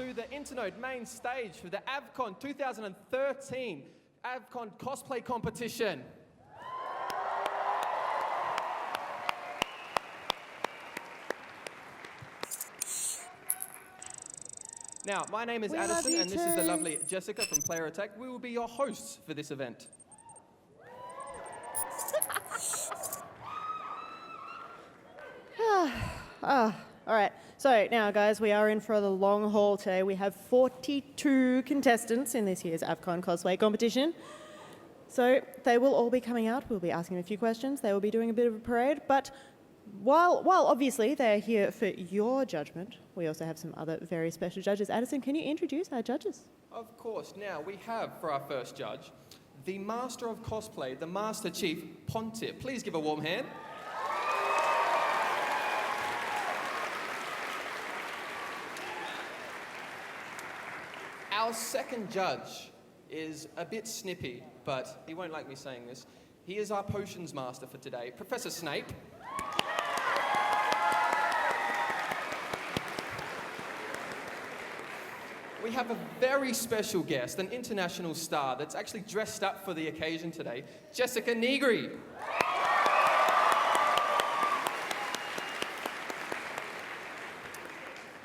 to the Internode main stage for the AVCon 2013 AVCon Cosplay Competition. Now, my name is Addison, and this is the lovely Jessica from Player Attack. We will be your hosts for this event. All right. So now, guys, we are in for the long haul today. We have 42 contestants in this year's AVCon Cosplay Competition. So they will all be coming out. We'll be asking them a few questions. They will be doing a bit of a parade. But while obviously they're here for your judgment, we also have some other very special judges. Addison, can you introduce our judges? Of course. Now, we have for our first judge, the Master of Cosplay, the Master Chief Pontiff. Please give a warm hand. Our second judge is a bit snippy, but he won't like me saying this. He is our potions master for today, Professor Snape. We have a very special guest, an international star that's actually dressed up for the occasion today, Jessica Negri.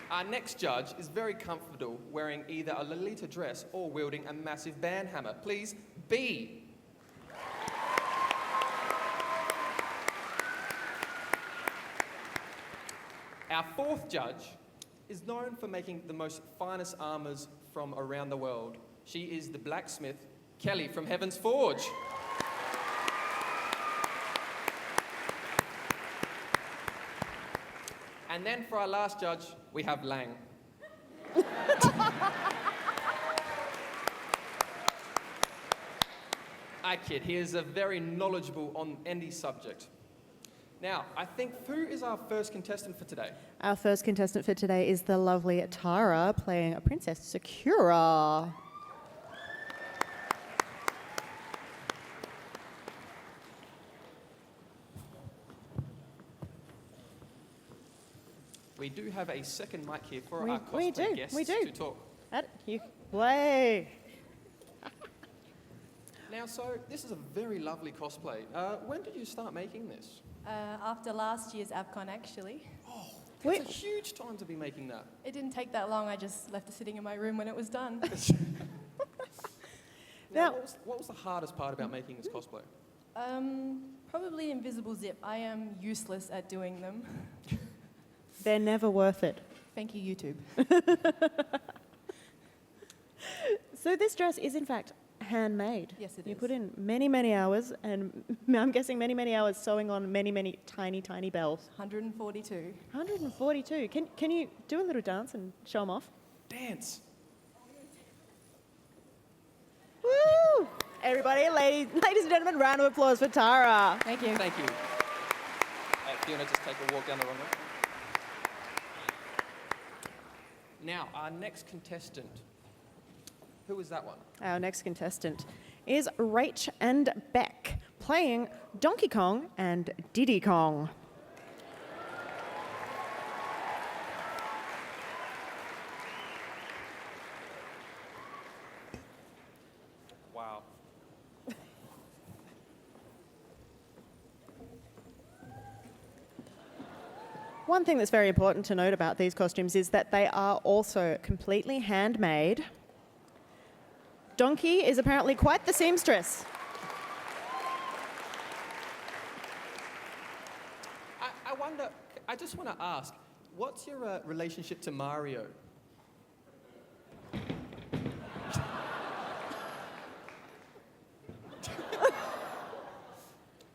Our next judge is very comfortable wearing either a Lolita dress or wielding a massive band hammer. Please, B. Our fourth judge is known for making the most finest armors from around the world. She is the blacksmith, Kelly from Heaven's Forge. And then for our last judge, we have Lang. I kid, he is very knowledgeable on any subject. Now, I think who is our first contestant for today? Our first contestant for today is the lovely Tara playing a Princess Sakura. We do have a second mic here for our cosplay guests to talk. You play. Now, so this is a very lovely cosplay. When did you start making this? After last year's AVCon, actually. Oh, it's a huge time to be making that. It didn't take that long. I just left it sitting in my room when it was done. Now, what was the hardest part about making this cosplay? Probably invisible zip. I am useless at doing them. They're never worth it. Thank you, YouTube. So this dress is, in fact, handmade. Yes, it is. You put in many, many hours, and I'm guessing many, many hours sewing on many, many tiny, tiny bells. 142. 142. Can you do a little dance and show them off? Dance. Woo! Everybody, ladies and gentlemen, round of applause for Tara. Thank you. Thank you. Do you want to just take a walk down the runway? Now, our next contestant. Who is that one? Our next contestant is Rach and Beck playing Donkey Kong and Diddy Kong. Wow. One thing that's very important to note about these costumes is that they are also completely handmade. Donkey is apparently quite the seamstress. I wonder, I just want to ask, what's your relationship to Mario?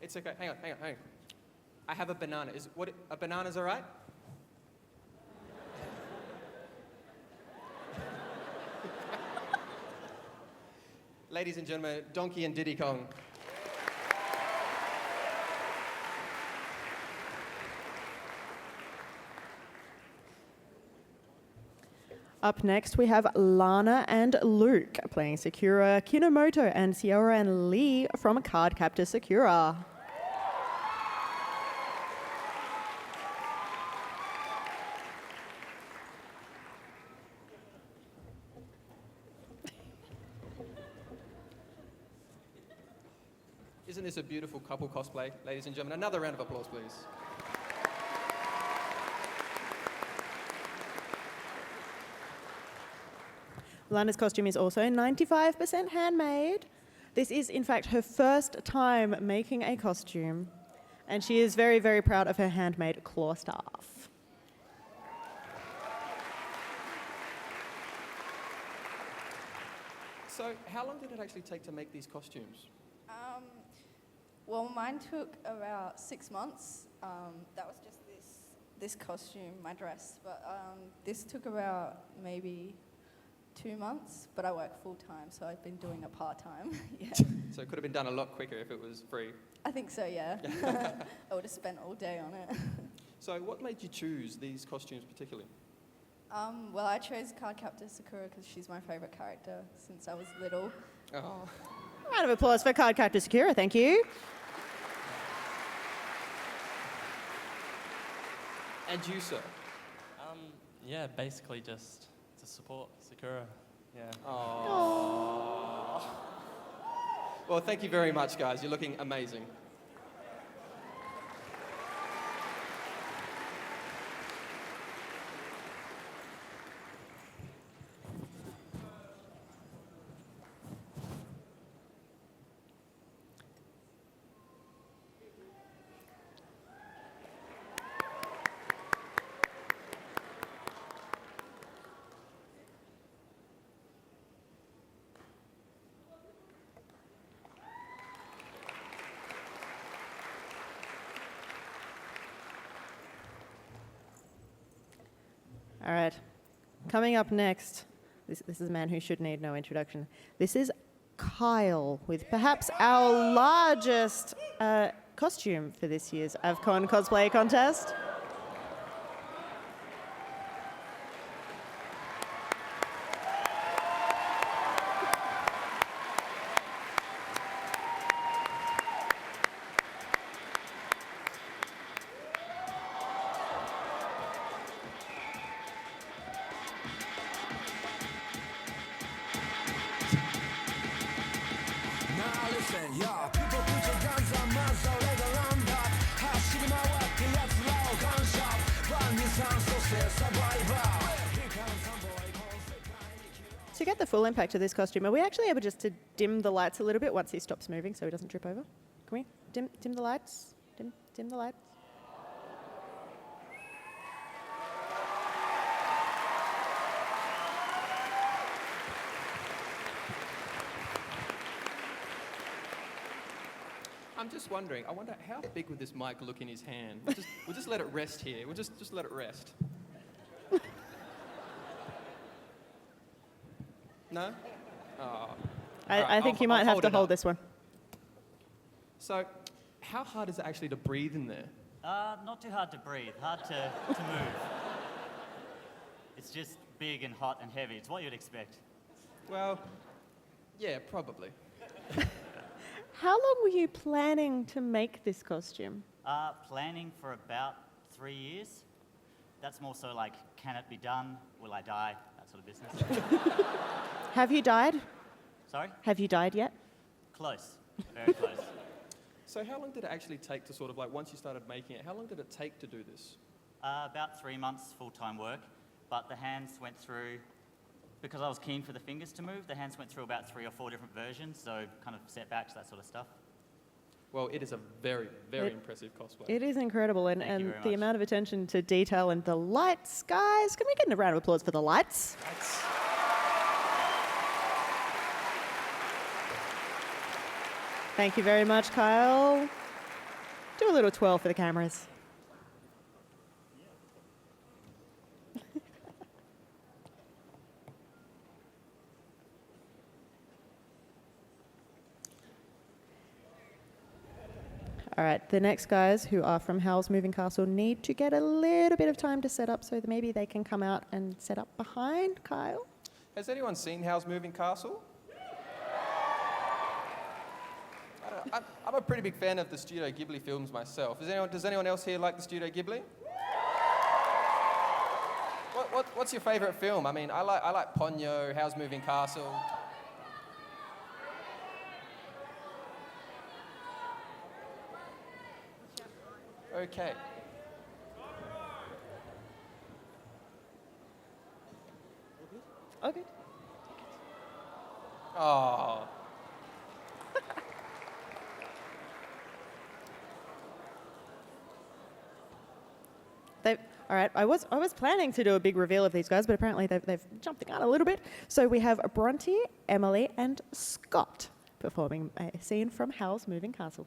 It's okay, hang on. I have a banana. A banana's all right? Ladies and gentlemen, Donkey and Diddy Kong. Up next, we have Lana and Luke playing Sakura, Kinomoto, and Sierra and Lee from Cardcaptor Sakura. Isn't this a beautiful couple cosplay, ladies and gentlemen? Another round of applause, please. Lana's costume is also 95% handmade. This is, in fact, her first time making a costume, and she is very, very proud of her handmade claw staff. So, how long did it actually take to make these costumes? Well, mine took about 6 months. That was just this costume, my dress. But this took about maybe 2 months, but I work full-time, so I've been doing it part-time. Yeah. So it could have been done a lot quicker if it was free. I think so, yeah. I would have spent all day on it. So what made you choose these costumes particularly? Well, I chose Cardcaptor Sakura because she's my favourite character since I was little. Oh. Round of applause for Cardcaptor Sakura, thank you. And you, sir? Yeah, basically just to support Sakura. Yeah. Oh. Well, thank you very much, guys. You're looking amazing. All right. Coming up next, this is a man who should need no introduction. This is Kyle with perhaps our largest costume for this year's AVCon cosplay contest. To get the full impact of this costume, are we actually able just to dim the lights a little bit once he stops moving so he doesn't trip over? Can we dim the lights? Dim the lights? I'm just wondering, I wonder how big would this mic look in his hand? We'll just let it rest here. We'll just let it rest. No? Oh. I think you might have to hold this one. So, how hard is it actually to breathe in there? Not too hard to breathe, hard to move. It's just big and hot and heavy. It's what you'd expect. Well, yeah, probably. How long were you planning to make this costume? Planning for about 3 years. That's more so like, can it be done? Will I die? That sort of business. Have you died? Sorry? Have you died yet? Close. Very close. So how long did it actually take to sort of like, once you started making it, how long did it take to do this? About 3 months full-time work, but the hands went through, because I was keen for the fingers to move, the hands went through about 3 or 4 different versions, so kind of setbacks, that sort of stuff. Well, it is a very, very impressive cosplay. It is incredible, and Thank you very the much. amount of attention to detail and the lights, guys. Can we get a round of applause for the lights? Thank you very much, Kyle. Do a little twirl for the cameras. All right, the next guys who are from Howl's Moving Castle need to get a little bit of time to set up so that maybe they can come out and set up behind Kyle. Has anyone seen Howl's Moving Castle? I'm a pretty big fan of the Studio Ghibli films myself. Does anyone else here like the Studio Ghibli? What's your favourite film? I mean, I like Ponyo, Howl's Moving Castle. Okay. Okay. Oh. All right, I was planning to do a big reveal of these guys, but apparently they've jumped the gun a little bit. So we have Bronte, Emily, and Scott performing a scene from Howl's Moving Castle.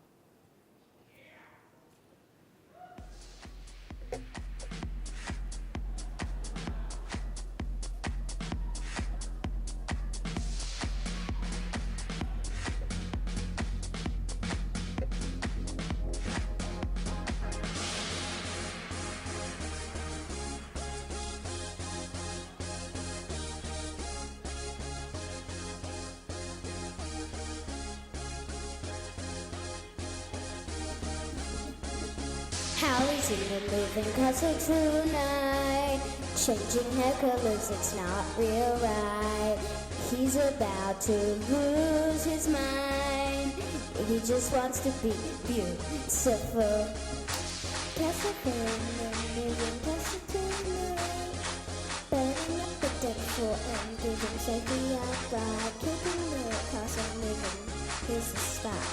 Howl is in the moving castle tonight, changing hair colors, it's not real right. He's about to lose his mind, he just wants to be beautiful. Castle in the moving castle tonight, burning up the deck for and giving safety outside, keeping the castle moving, here's the start.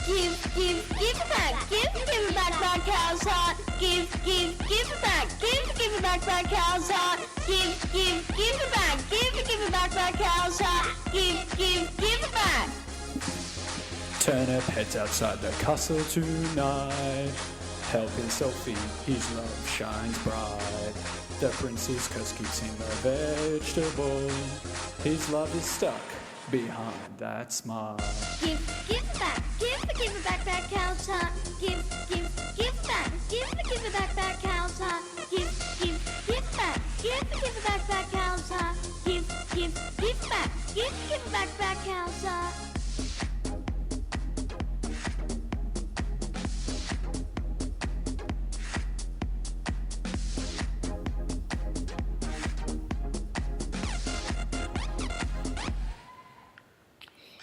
Give it back, give it back, cow's heart. Give it back, give it back, cow's heart. Give it back, give it back, cow's heart. Give it back. Turnip heads outside the castle tonight, helping Sophie, his love shines bright. The prince's curse keeps him a vegetable, his love is stuck behind that smile. Give it back, give it back, cow's heart. Give it back, give it back, cow's heart. Give it back, give it back, cow's heart. Give it back, give it back, cow's heart.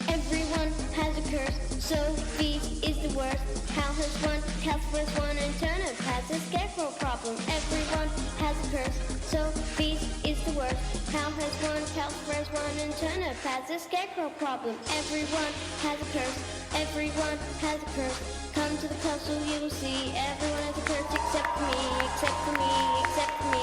Everyone has a curse, Sophie is the worst. Hal has one, Calcifer's one, and Turnip has a scarecrow problem. Everyone has a curse, Sophie is the worst. Hal has one, Calcifer's one, and Turnip has a scarecrow problem. Everyone has a curse, everyone has a curse. Come to the castle, you will see everyone has a curse except for me, except for me, except for me.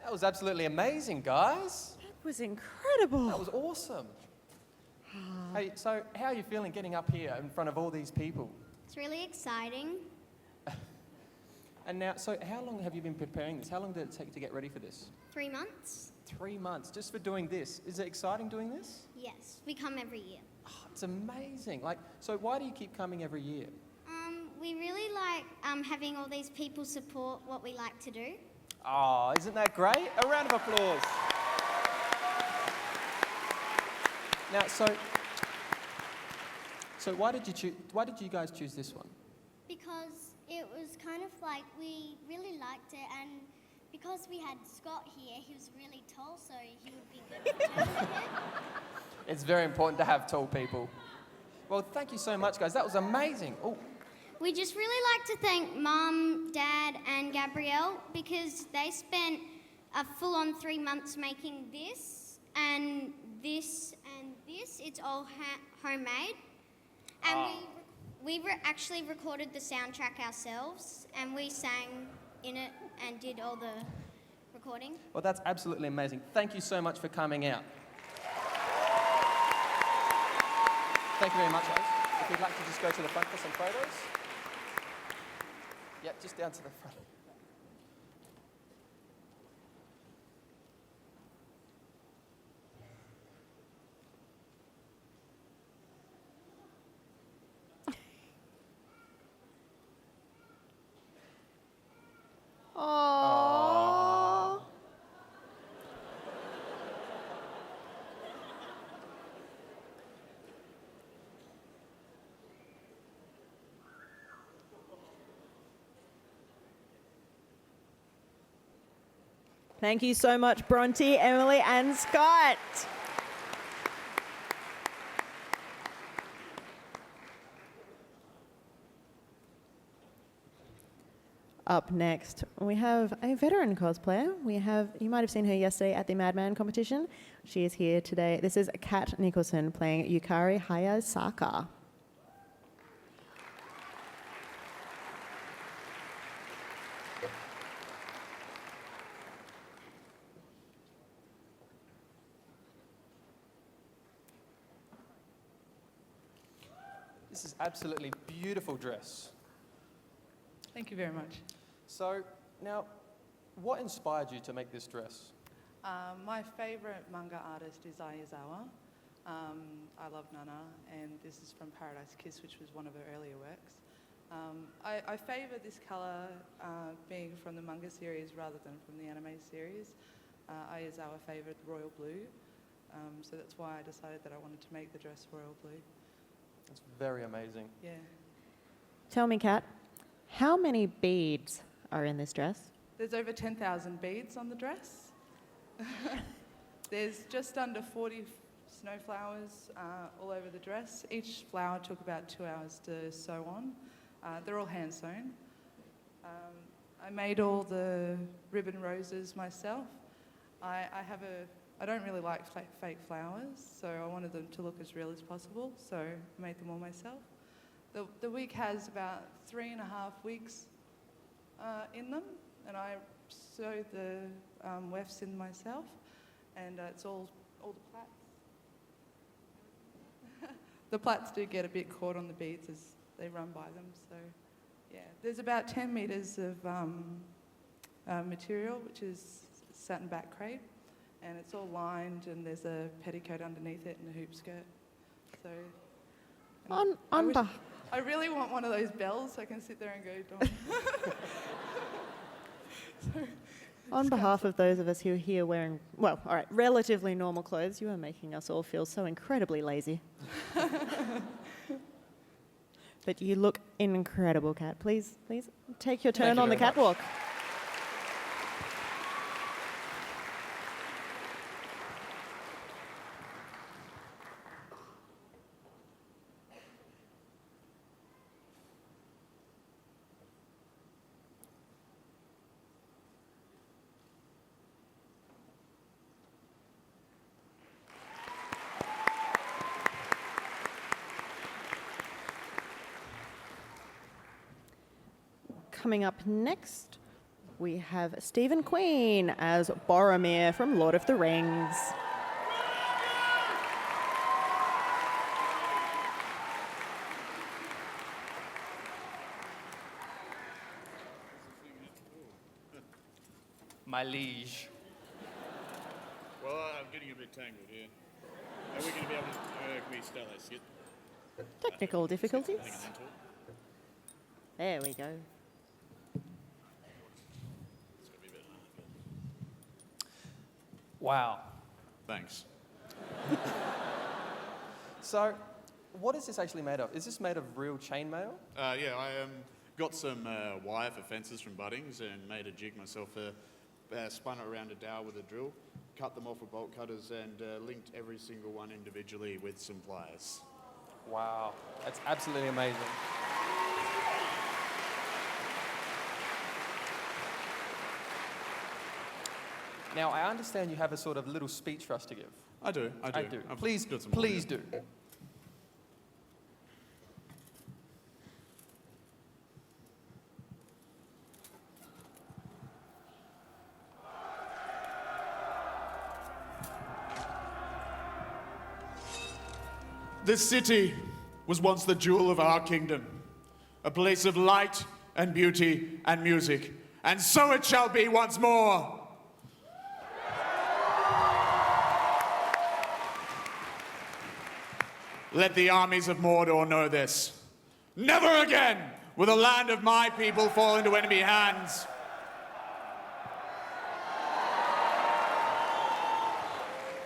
That was absolutely amazing, guys. That was incredible. That was awesome. Hey, so how are you feeling getting up here in front of all these people? It's really exciting. And now, so how long have you been preparing this? How long did it take to get ready for this? 3 months? 3 months, just for doing this. Is it exciting doing this? Yes, we come every year. Oh, it's amazing. Like, so why do you keep coming every year? We really like having all these people support what we like to do. Oh, isn't that great? A round of applause. Now, so why did you guys choose this one? Because it was kind of like we really liked it, and because we had Scott here, he was really tall, so he would be good for turning it. It's very important to have tall people. Well, thank you so much, guys. That was amazing. Oh, We just really like to thank Mum, Dad, and Gabrielle because they spent a full-on 3 months making this and this and this. It's all homemade. And we actually recorded the soundtrack ourselves, and we sang in it and did all the recording. well, that's absolutely amazing. Thank you so much for coming out. Thank you very much, guys. If you'd like to just go to the front for some photos. Yeah, just down to the front. Thank you so much, Bronte, Emily, and Scott. Up next, we have a veteran cosplayer. You might have seen her yesterday at the Madman competition. She is here today. This is Kat Nicholson playing Yukari Hayasaka. This is absolutely beautiful dress. Thank you very much. So, now, what inspired you to make this dress? My favourite manga artist is Aizawa. I love Nana, and this is from Paradise Kiss, which was one of her earlier works. I favour this colour being from the manga series rather than from the anime series. Aizawa favoured royal blue, so that's why I decided that I wanted to make the dress royal blue. It's very amazing. Yeah. Tell me, Kat, how many beads are in this dress? There's over 10,000 beads on the dress. There's just under 40 snowflowers all over the dress. Each flower took about 2 hours to sew on. They're all hand sewn. I made all the ribbon roses myself. I don't really like fake flowers, so I wanted them to look as real as possible, so I made them all myself. The wig has about 3.5 weeks in them, and I sewed the wefts in myself, and it's all the plaits. The plaits do get a bit caught on the beads as they run by them, so yeah. There's about 10 metres of material, which is satin back crepe, and it's all lined, and there's a petticoat underneath it and a hoop skirt. So I really want one of those bells so I can sit there and go, Dawn. On behalf of those of us who are here wearing, relatively normal clothes, you are making us all feel so incredibly lazy. But you look incredible, Kat. Please take your turn on the catwalk. Coming up next, we have Stephen Queen as Boromir from Lord of the Rings. My liege. Well, I'm getting a bit tangled here. Are we going to be able to... can we start like skip? Technical difficulties. There we go. Wow. Thanks. So, what is this actually made of? Is this made of real chainmail? Yeah, I got some wire for fences from Bunnings and made a jig myself. Spun it around a dowel with a drill, cut them off with bolt cutters, and linked every single one individually with some pliers. Wow, that's absolutely amazing. Now, I understand you have a sort of little speech for us to give. I do. Please do. This city was once the jewel of our kingdom, a place of light and beauty and music, and so it shall be once more. Let the armies of Mordor know this. Never again will the land of my people fall into enemy hands.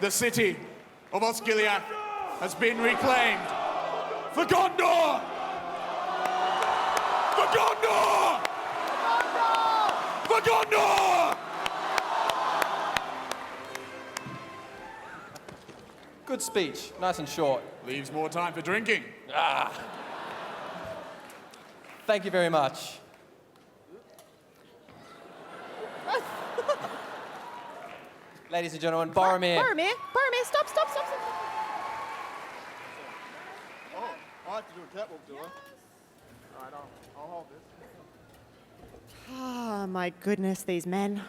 The city of Osgiliath has been reclaimed for Gondor! For Gondor! For Gondor! Good speech. Nice and short. Leaves more time for drinking. Thank you very much. Ladies and gentlemen, Boromir. Boromir, stop. Oh, I have to do a catwalk, do I? All right, I'll hold this. Ah, my goodness, these men.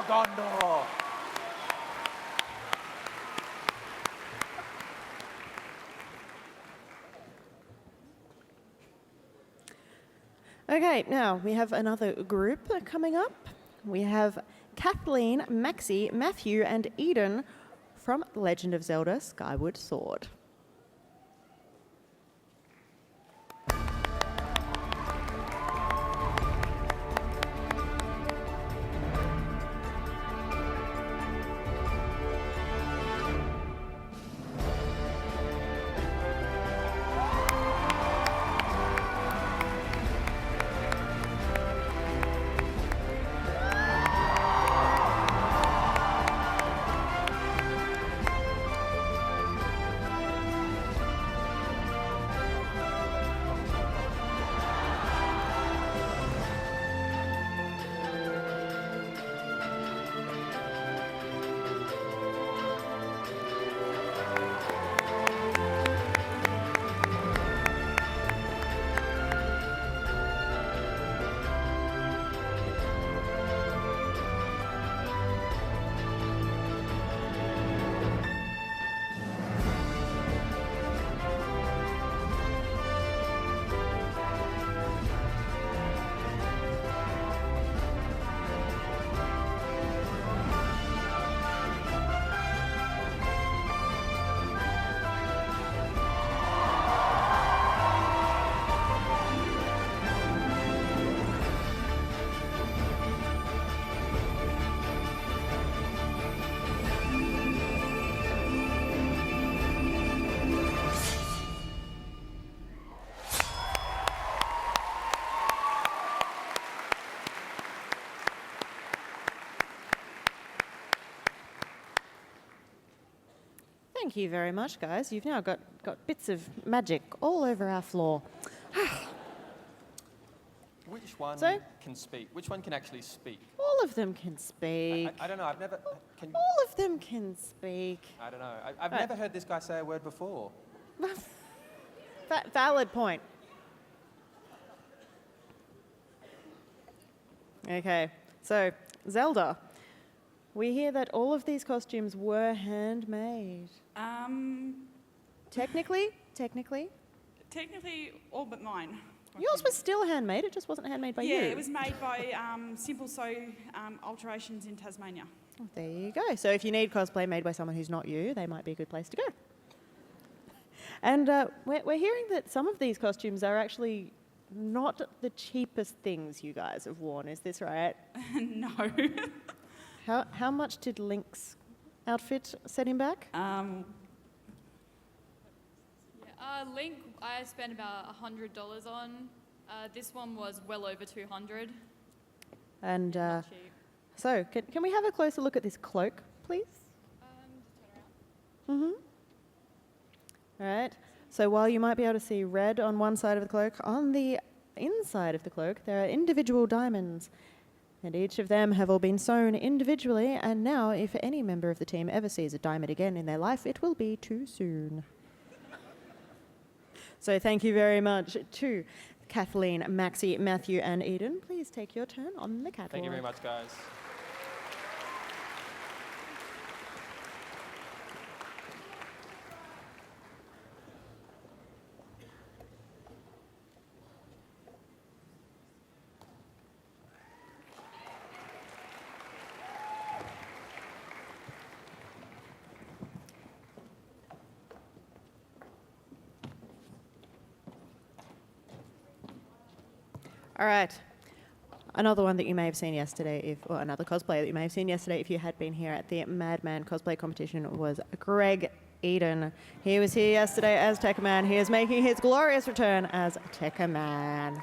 Gondor. Okay, now we have another group coming up. We have Kathleen, Maxie, Matthew, and Eden from Legend of Zelda Skyward Sword. Thank you very much, guys. You've now got bits of magic all over our floor. Which one So? can speak? Which one can actually speak? All of them can speak. I don't know. I've never. Can, All of them can speak. I don't know. I've Right. never heard this guy say a word before. Valid point. Okay, so Zelda, we hear that all of these costumes were handmade. Technically, Technically, all but mine. yours was still handmade. It just wasn't handmade by you. Yeah, it was made by Simple Sew Alterations in Tasmania. Oh, there you go. So if you need cosplay made by someone who's not you, they might be a good place to go. And we're hearing that some of these costumes are actually not the cheapest things you guys have worn. Is this right? No. How much did Link's outfit set him back? Link, I spent about $100 on. This one was well over $200. And Not cheap. so, can we have a closer look at this cloak, please? Just turn around. All right. So while you might be able to see red on one side of the cloak, on the inside of the cloak there are individual diamonds. And each of them have all been sewn individually, and now if any member of the team ever sees a diamond again in their life, it will be too soon. So thank you very much to Kathleen, Maxie, Matthew, and Eden. Please take your turn on the catwalk. Thank you very much, guys. All right. Another one that you may have seen yesterday, or another cosplayer that you may have seen yesterday if you had been here at the Madman cosplay competition was Greg Eden. He was here yesterday as Tekka Man. He is making his glorious return as Tekka Man.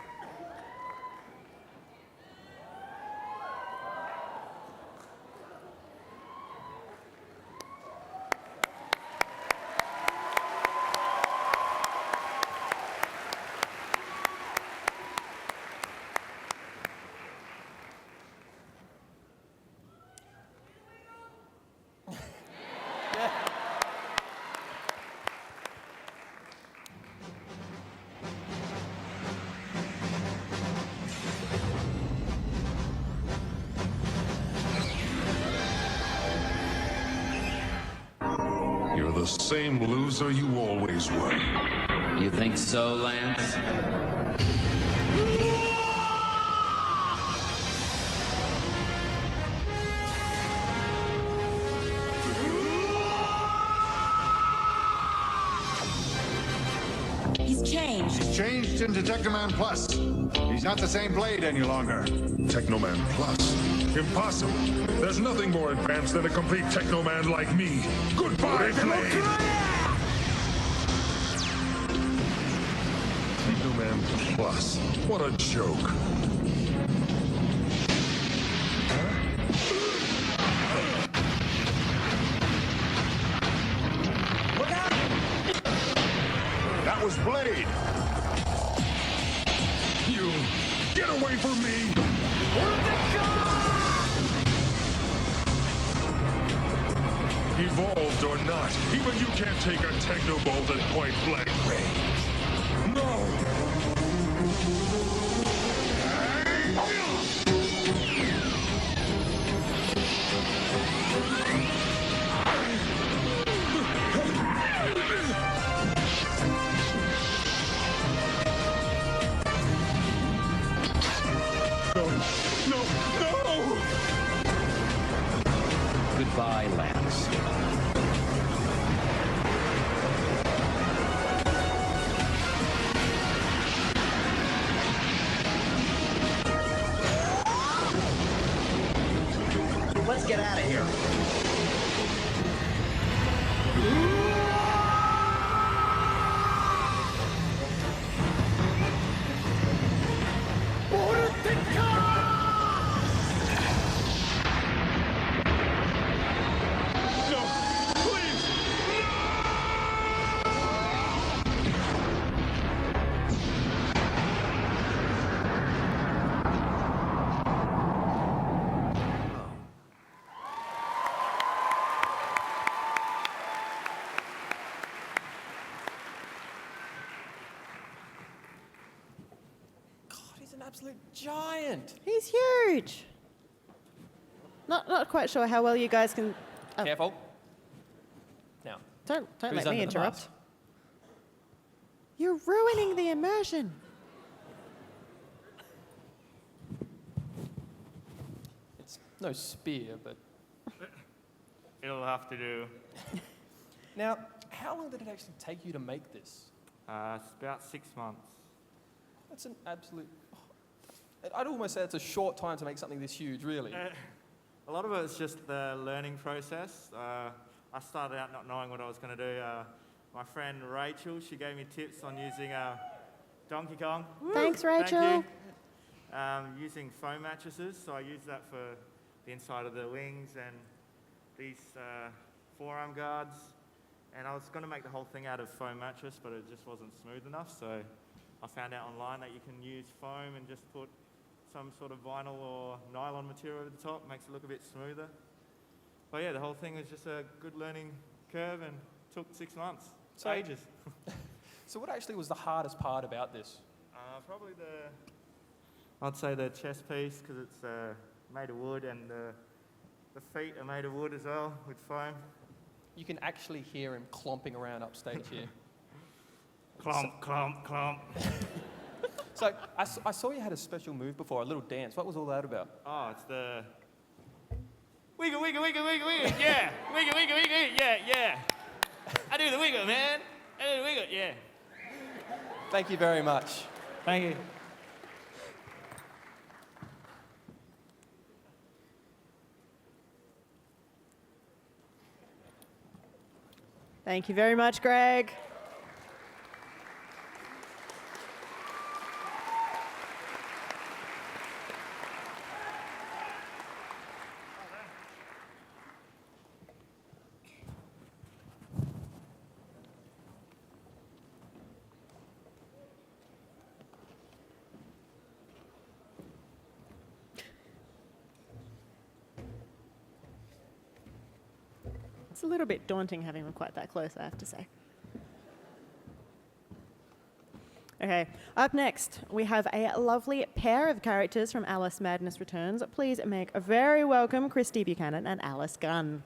You're the same loser you always were. You think so, Lance? He's changed. He's changed into Technoman Plus. He's not the same blade any longer. Technoman Plus? Impossible. There's nothing more advanced than a complete Technoman like me. Goodbye, Blade! Technoman Plus. What a joke. Look out! That was Blade. You get away from me! Evolved or not, even you can't take a Technobolt at point blank range. No! No! Goodbye, Lance. Let's get out of here. He's an absolute giant. He's huge. Not quite sure how well you guys can. Oh, Careful. Now, don't who's let me under the interrupt. mask? You're ruining the immersion. It's no spear, but It'll have to do. now, how long did it actually take you to make this? It's about 6 months. That's an absolute. I'd almost say it's a short time to make something this huge, really. A lot of it's just the learning process. I started out not knowing what I was going to do. My friend Rachel, she gave me tips on using Donkey Kong. Thanks, Rachel. Thank you. Using foam mattresses, so I used that for the inside of the wings and these forearm guards. And I was going to make the whole thing out of foam mattress, but it just wasn't smooth enough, so I found out online that you can use foam and just put some sort of vinyl or nylon material over the top, makes it look a bit smoother. But yeah, the whole thing was just a good learning curve and took 6 months. So- Ages. So, what actually was the hardest part about this? Probably I'd say the chest piece, because it's made of wood, and the feet are made of wood as well, with foam. You can actually hear him clomping around upstage here. Clomp, clomp, clomp. So, I saw you had a special move before, a little dance. What was all that about? Oh, it's the wiggle, wiggle, wiggle, wiggle, wiggle, yeah. Wiggle, wiggle, wiggle, yeah, yeah. I do the wiggle, man. I do the wiggle, yeah. Thank you very much. Thank you. Thank you very much, Greg. It's a little bit daunting having them quite that close, I have to say. Okay, up next, we have a lovely pair of characters from Alice Madness Returns. Please make a very welcome Christy Buchanan and Alice Gunn.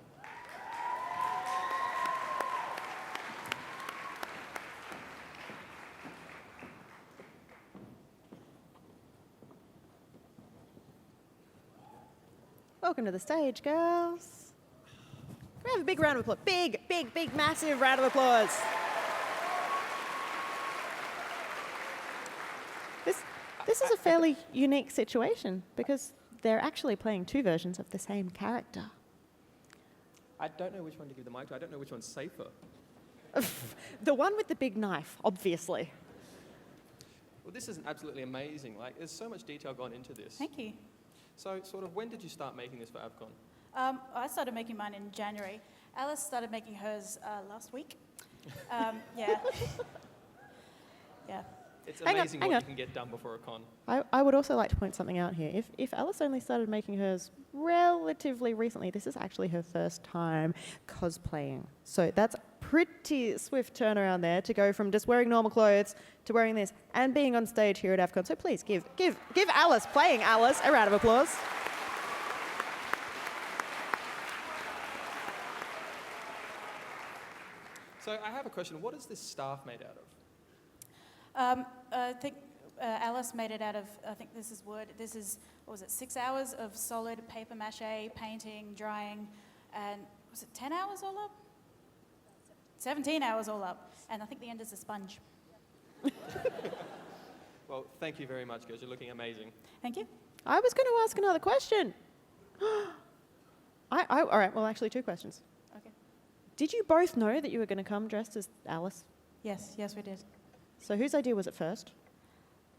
Welcome to the stage, girls. Can we have a big round of applause? Big, massive round of applause. This is a fairly unique situation because they're actually playing two versions of the same character. I don't know which one to give the mic to. I don't know which one's safer. The one with the big knife, obviously. Well, this is absolutely amazing. Like, there's so much detail gone into this. Thank you. So, sort of, when did you start making this for AVCon? I started making mine in January. Alice started making hers last week. Yeah. Yeah. It's Hang amazing on. what you can get done before a con. I would also like to point something out here. If Alice only started making hers relatively recently, this is actually her first time cosplaying. So that's pretty swift turnaround there to go from just wearing normal clothes to wearing this and being on stage here at AVCon. So please give Alice, playing Alice, a round of applause. So I have a question. What is this staff made out of? I think Alice made it out of, I think this is wood. This is, 6 hours of solid paper mache, painting, drying, and was it 10 hours all up? 17 hours all up. And I think the end is a sponge. Well, thank you very much, girls. You're looking amazing. Thank you. I was going to ask another question. All right, well, actually, two questions. Okay. Did you both know that you were going to come dressed as Alice? Yes, we did. So whose idea was it first?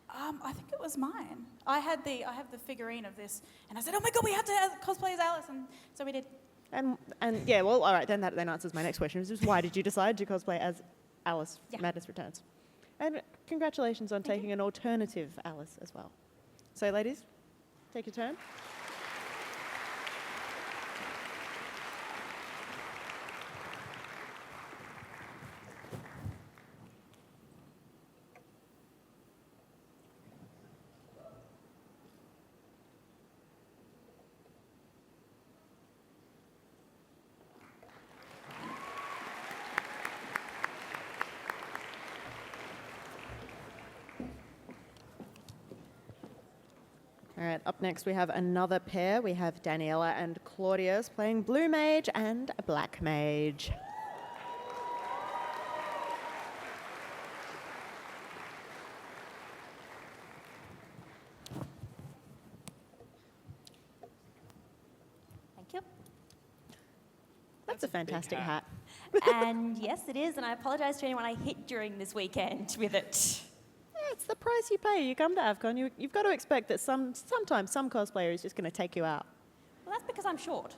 I think it was mine. I have the figurine of this, and I said, "Oh my God, we have to cosplay as Alice," and so we did. And yeah, well, all right, then that answers my next question, which is why did you decide to cosplay as Alice Madness Returns? And congratulations on taking an alternative Alice as well. So, ladies, take your turn. All right, up next we have another pair. We have Daniela and Claudius playing Blue Mage and Black Mage. Thank you. That's a fantastic hat. And yes, it is, and I apologise to anyone I hit during this weekend with it. Yeah, it's the price you pay. You come to AVCon, you've got to expect that sometimes some cosplayer is just going to take you out. Well, that's because I'm short.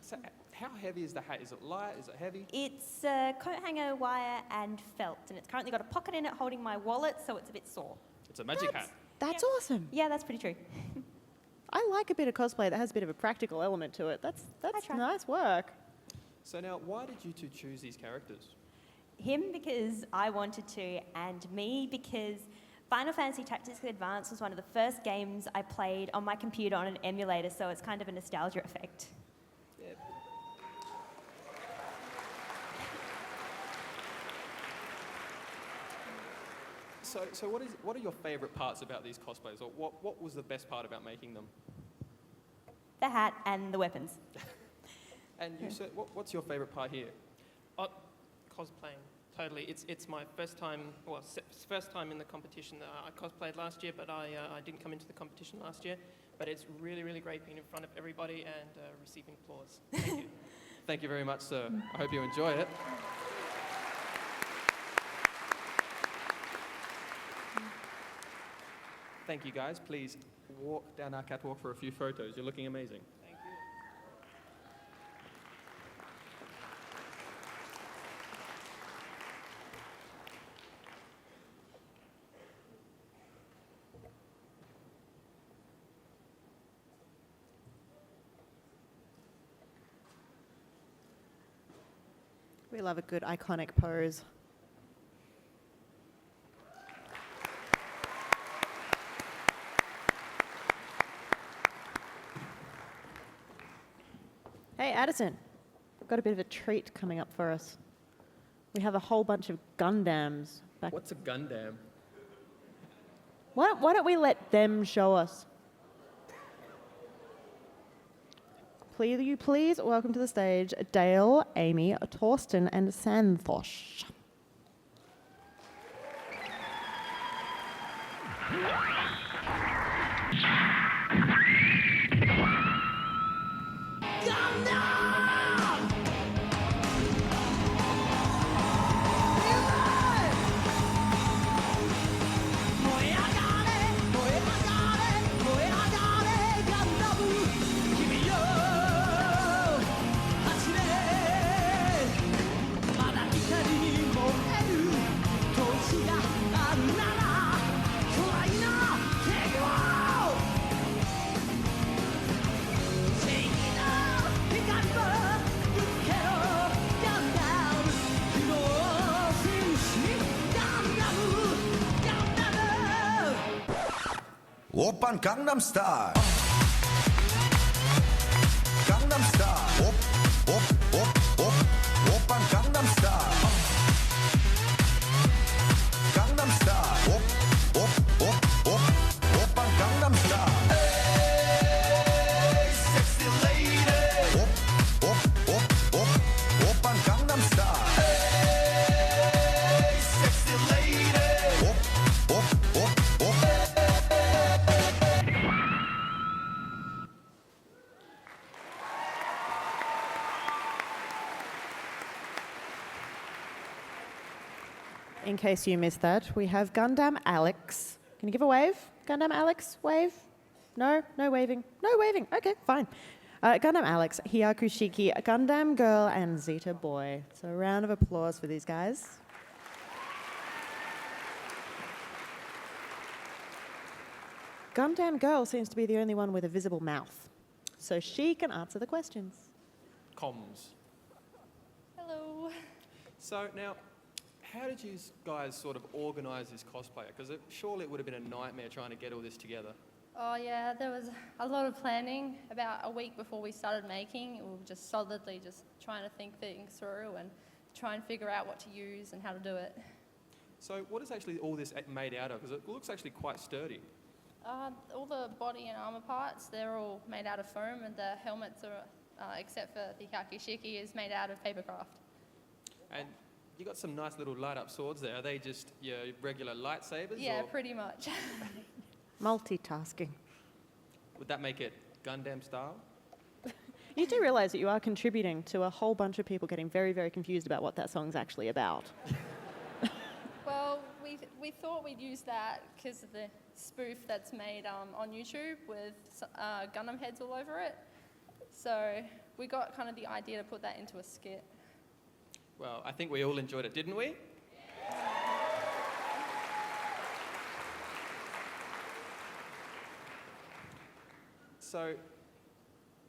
So, how heavy is the hat? Is it light? Is it heavy? It's coat hanger, wire, and felt, and it's currently got a pocket in it holding my wallet, so it's a bit sore. It's a magic hat. That's awesome. Yeah, that's pretty true. I like a bit of cosplay that has a bit of a practical element to it. That's nice work. So now, why did you two choose these characters? Him because I wanted to, and me because Final Fantasy Tactics Advance was one of the first games I played on my computer on an emulator, so it's kind of a nostalgia effect. Yeah. So what are your favourite parts about these cosplays, or what was the best part about making them? The hat and the weapons. And you said, what's your favourite part here? Cosplaying, totally. It's my first time, first time in the competition. I cosplayed last year, but I didn't come into the competition last year. But it's really, really great being in front of everybody and receiving applause. Thank you. Thank you very much, sir. I hope you enjoy it. Thank you, guys. Please walk down our catwalk for a few photos. You're looking amazing. Thank you. We love a good iconic pose. Hey, Addison, we've got a bit of a treat coming up for us. We have a whole bunch of Gundams back. What's a Gundam? Why don't we let them show us? Please welcome to the stage Dale, Amy, Torsten, and Santhosh. Oppan Gangnam Style. Gangnam Style. Oppan Gangnam Style. Gangnam Style. Oppan Gangnam Style. Hey, sexy lady. Oppan Gangnam Style. Hey, sexy lady. In case you missed that, we have Gundam Alex. Can you give a wave? Gundam Alex, wave? No? No waving? No waving. Okay, fine. Gundam Alex, Hyaku Shiki, Gundam Girl, and Zeta Boy. So a round of applause for these guys. Gundam Girl seems to be the only one with a visible mouth. So she can answer the questions. Comms. Hello. So now, how did you guys sort of organise this cosplay? Because surely it would have been a nightmare trying to get all this together. Oh yeah, there was a lot of planning. About a week before we started making, we were just solidly just trying to think things through and try and figure out what to use and how to do it. So what is actually all this made out of? Because it looks actually quite sturdy. All the body and armor parts, they're all made out of foam, and the helmets are, except for the Kakishiki, is made out of papercraft. And you got some nice little light-up swords there. Are they just your regular lightsabers? Yeah, or pretty much. Multitasking. would that make it Gundam style? You do realise that you are contributing to a whole bunch of people getting very, very confused about what that song's actually about. Well, we thought we'd use that because of the spoof that's made on YouTube with Gundam heads all over it. So we got kind of the idea to put that into a skit. Well, I think we all enjoyed it, didn't we? So,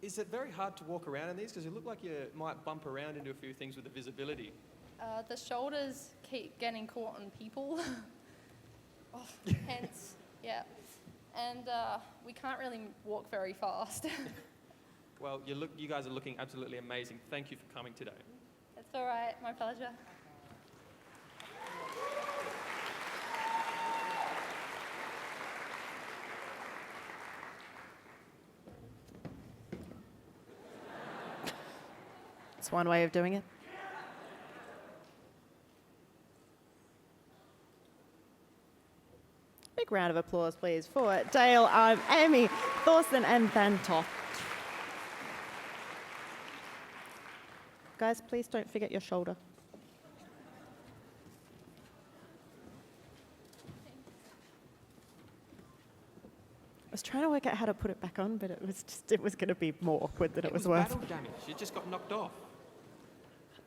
is it very hard to walk around in these? Because you look like you might bump around into a few things with the visibility. The shoulders keep getting caught on people. Hence, yeah. And we can't really walk very fast. Well, you guys are looking absolutely amazing. Thank you for coming today. That's all right, my pleasure. It's one way of doing it. Big round of applause, please, for Dale, Amy, Thorsten, and Thantoth. Guys, please don't forget your shoulder. I was trying to work out how to put it back on, but it was going to be more awkward than it was worth. battle damage. You just got knocked off.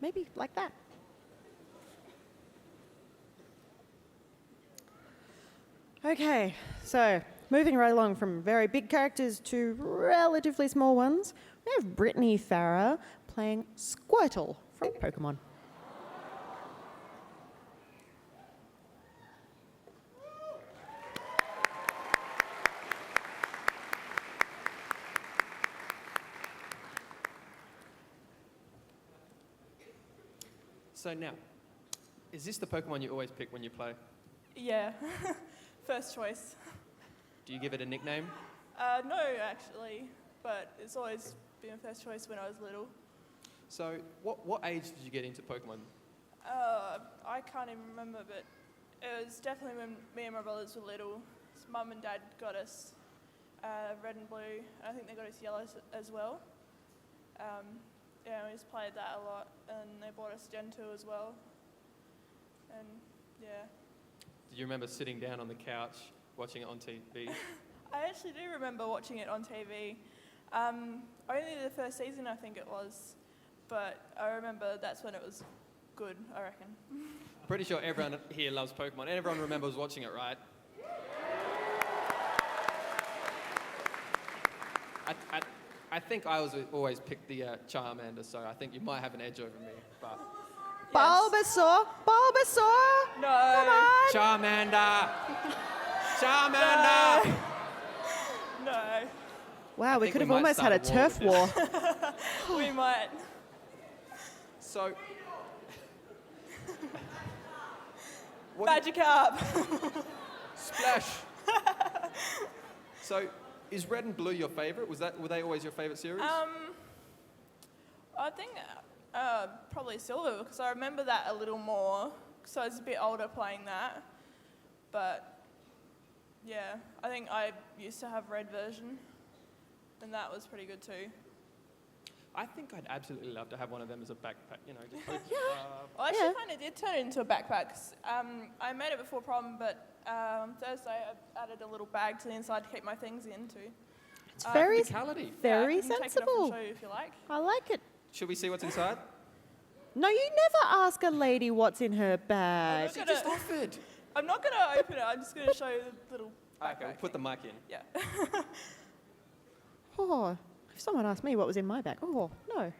Maybe like that. Okay, so moving right along from very big characters to relatively small ones, we have Brittany Farah playing Squirtle from Pokemon. So now, is this the Pokemon you always pick when you play? Yeah, first choice. Do you give it a nickname? No, actually, but it's always been first choice when I was little. So what age did you get into Pokemon? I can't even remember, but it was definitely when me and my brothers were little. So Mum and Dad got us red and blue, and I think they got us yellow as well. Yeah, we just played that a lot, and they bought us Gen 2 as well. And yeah. Do you remember sitting down on the couch watching it on TV? I actually do remember watching it on TV. Only the first season, I think it was, but I remember that's when it was good, I reckon. Pretty sure everyone here loves Pokemon, and everyone remembers watching it, right? I think I always picked the Charmander, so I think you might have an edge over me. But Bulbasaur! Bulbasaur! No. Come on! Charmander! Charmander! No. Wow, we think could we have might almost had a start a war turf with war. We might. So, Magikarp! Splash! So, is Red and Blue your favourite? Were they always your favourite series? I think probably Silver, because I remember that a little more, because I was a bit older playing that. But yeah, I think I used to have Red version, and that was pretty good too. I think I'd absolutely love to have one of them as a backpack, you know. Just Well, I actually kind of did turn it into a backpack. 'Cause, I made it before prom, but Thursday I added a little bag to the inside to keep my things in too. It's very, practicality. very I can take it off sensible. and show you if you like. I like it. Should we see what's inside? No, you never ask a lady what's in her bag. She just offered. I'm not going to open it. I'm just going to show you the little backpack. Okay, we'll put the mic in. Yeah. Oh, if someone asked me what was in my bag, oh, no.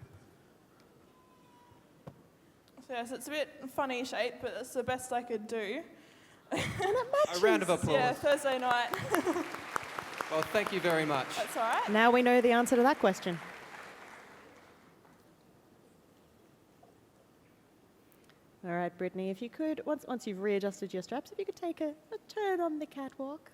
So yes, it's a bit funny shape, but it's the best I could do. A round of applause. Yeah, Thursday night. Well, thank you very much. That's all right. Now we know the answer to that question. All right, Brittany, if you could, once you've readjusted your straps, if you could take a turn on the catwalk.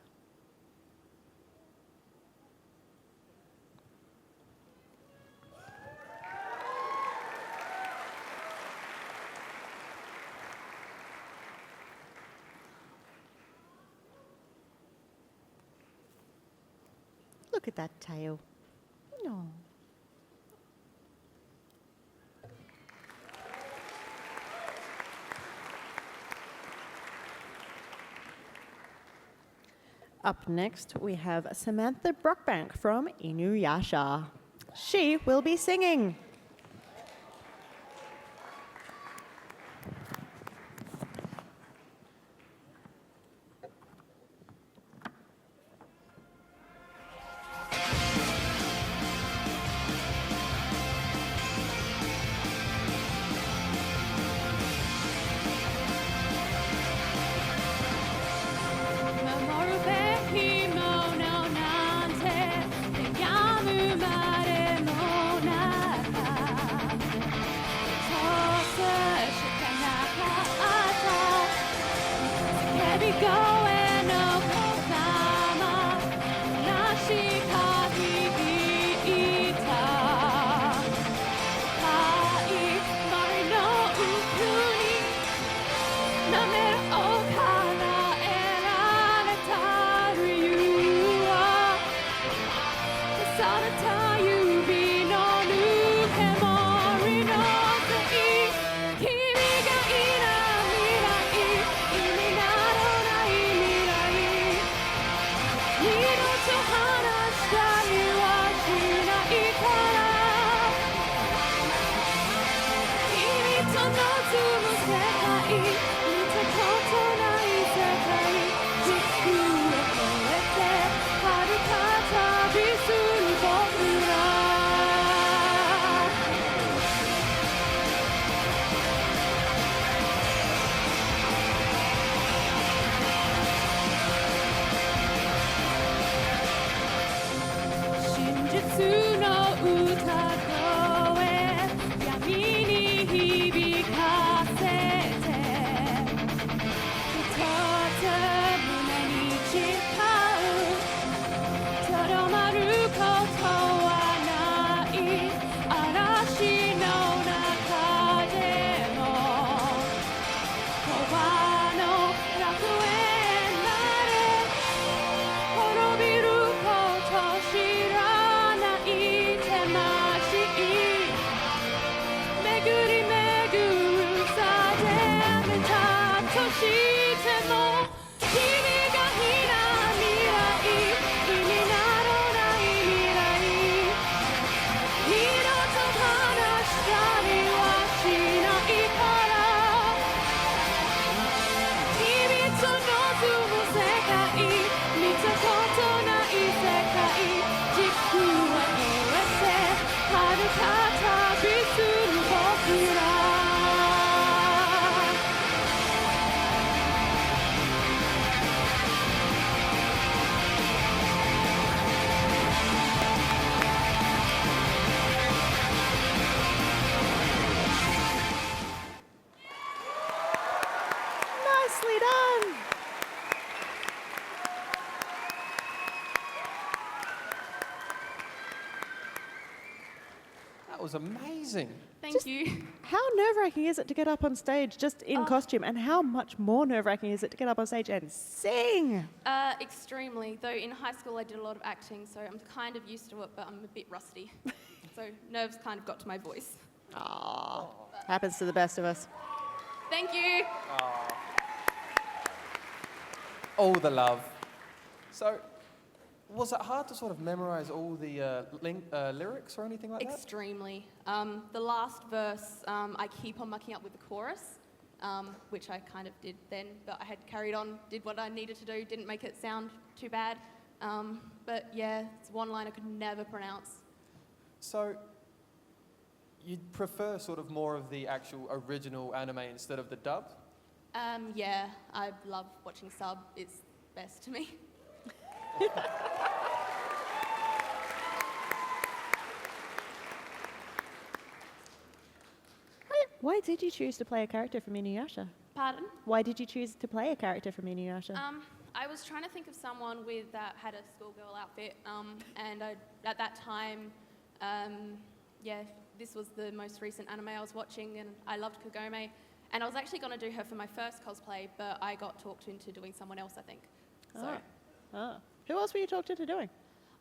Look at that tail. No. Up next, we have Samantha Brockbank from Inuyasha. She will be singing. Nicely done. That was amazing. Thank you. How nerve-wracking is it to get up on stage just in costume, and how much more nerve-wracking is it to get up on stage and sing? Extremely. Though in high school I did a lot of acting, so I'm kind of used to it, but I'm a bit rusty. So nerves kind of got to my voice. Aww. Happens to the best of us. Thank you. All the love. So, was it hard to sort of memorize all the lyrics or anything like that? Extremely. The last verse, I keep on mucking up with the chorus, which I kind of did then, but I had carried on, did what I needed to do, didn't make it sound too bad. But yeah, it's one line I could never pronounce. So, you'd prefer sort of more of the actual original anime instead of the dub? Yeah, I love watching sub. It's best to me. Why did you choose to play a character from Inuyasha? Pardon? Why did you choose to play a character from Inuyasha? I was trying to think of someone with that had a schoolgirl outfit, and at that time, yeah, this was the most recent anime I was watching, and I loved Kagome, and I was actually going to do her for my first cosplay, but I got talked into doing someone else, I think. So Who else were you talked into doing?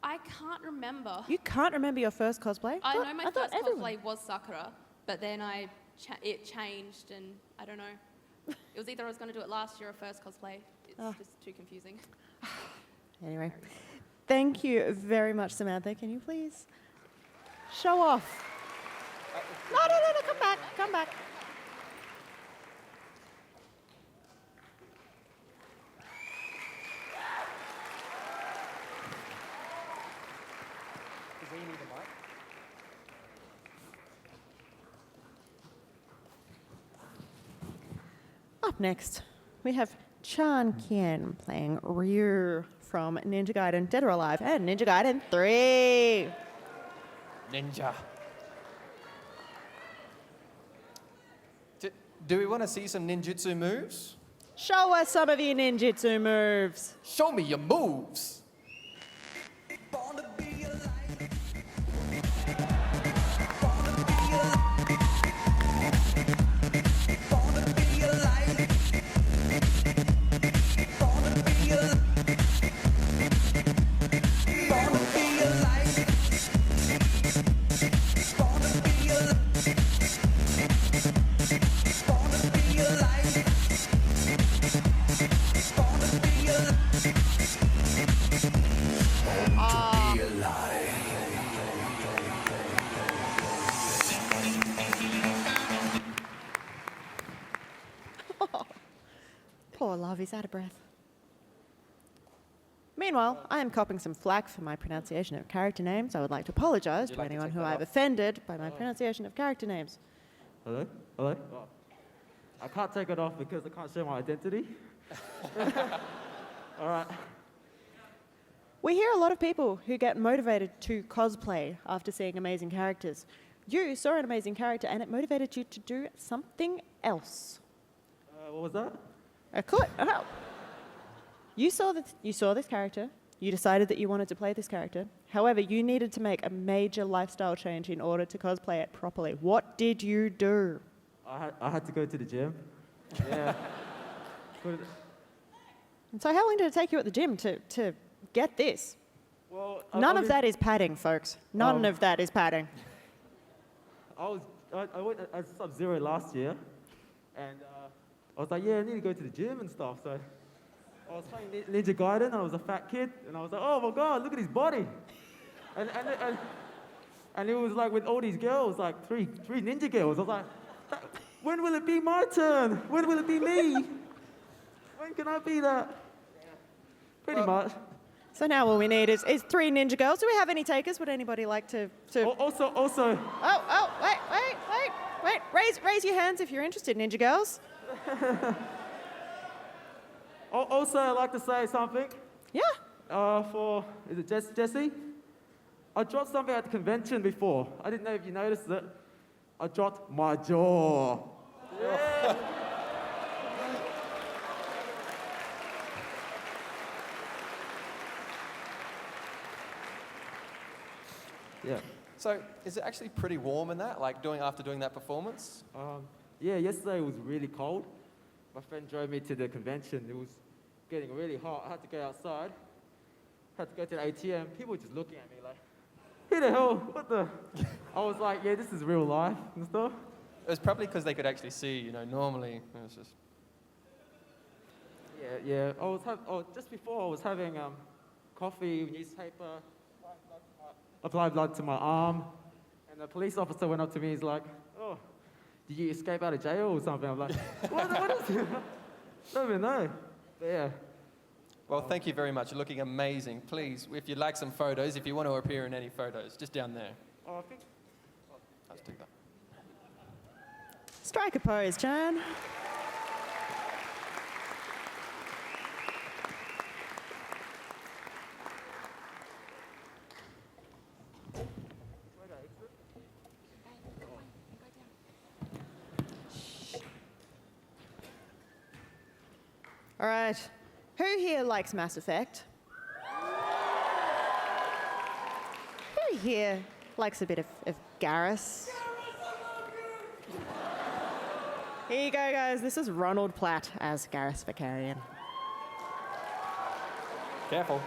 I can't remember. You can't remember your first cosplay? I know my first cosplay was Sakura, but then it changed, and I don't know. It was either I was going to do it last year or first cosplay. It's just too confusing. Anyway, thank you very much, Samantha. Can you please show off? No, come back, come back. Does he need a mic? Up next, we have Chan Kien playing Ryu from Ninja Gaiden Dead or Alive and Ninja Gaiden 3. Ninja. Do we want to see some ninjutsu moves? Show us some of your ninjutsu moves. Show me your moves. he's out of breath. Meanwhile, I am copping some flack for my pronunciation of character names. I would like to apologize to anyone who I've offended by my pronunciation of character names. Hello? Hello? Oh. I can't take it off because I can't show my identity. All right. We hear a lot of people who get motivated to cosplay after seeing amazing characters. You saw an amazing character and it motivated you to do something else. What was that? You saw this character. You decided that you wanted to play this character. However, you needed to make a major lifestyle change in order to cosplay it properly. What did you do? I had to go to the gym. Yeah. And so how long did it take you at the gym to get this? Well, None of that is padding, folks. None of that is padding. I went at Sub-Zero last year, and I was like, yeah, I need to go to the gym and stuff. So I was playing Ninja Gaiden, and I was a fat kid, and I was like, oh my God, look at his body. And it was like with all these girls, like three ninja girls. I was like, when will it be my turn? When will it be me? When can I be that? Pretty much. So now all we need is 3 ninja girls. Do we have any takers? Would anybody like to... Also... Wait. Raise your hands if you're interested, ninja girls. Also, I'd like to say something. Yeah. Is it Jesse? I dropped something at the convention before. I didn't know if you noticed it. I dropped my jaw. Yeah. Yeah. So, is it actually pretty warm in that, like after doing that performance? Yeah, yesterday was really cold. My friend drove me to the convention. It was getting really hot. I had to go outside. Had to go to the ATM. People were just looking at me like, who the hell? What the? I was like, yeah, this is real life and stuff. It was probably because they could actually see, normally it was just... Yeah. Just before I was having coffee, newspaper, applied blood to my arm, and the police officer went up to me. He's like, "Oh, did you escape out of jail or something?" I'm like, "What is it?" I don't even know. But yeah. Well, thank you very much. You're looking amazing. Please, if you'd like some photos, if you want to appear in any photos, just down there. I think. Let's do that. Strike a pose, Chan. All right. Who here likes Mass Effect? Who here likes a bit of Garrus? Here you go, guys. This is Ronald Platt as Garrus Vakarian. Careful.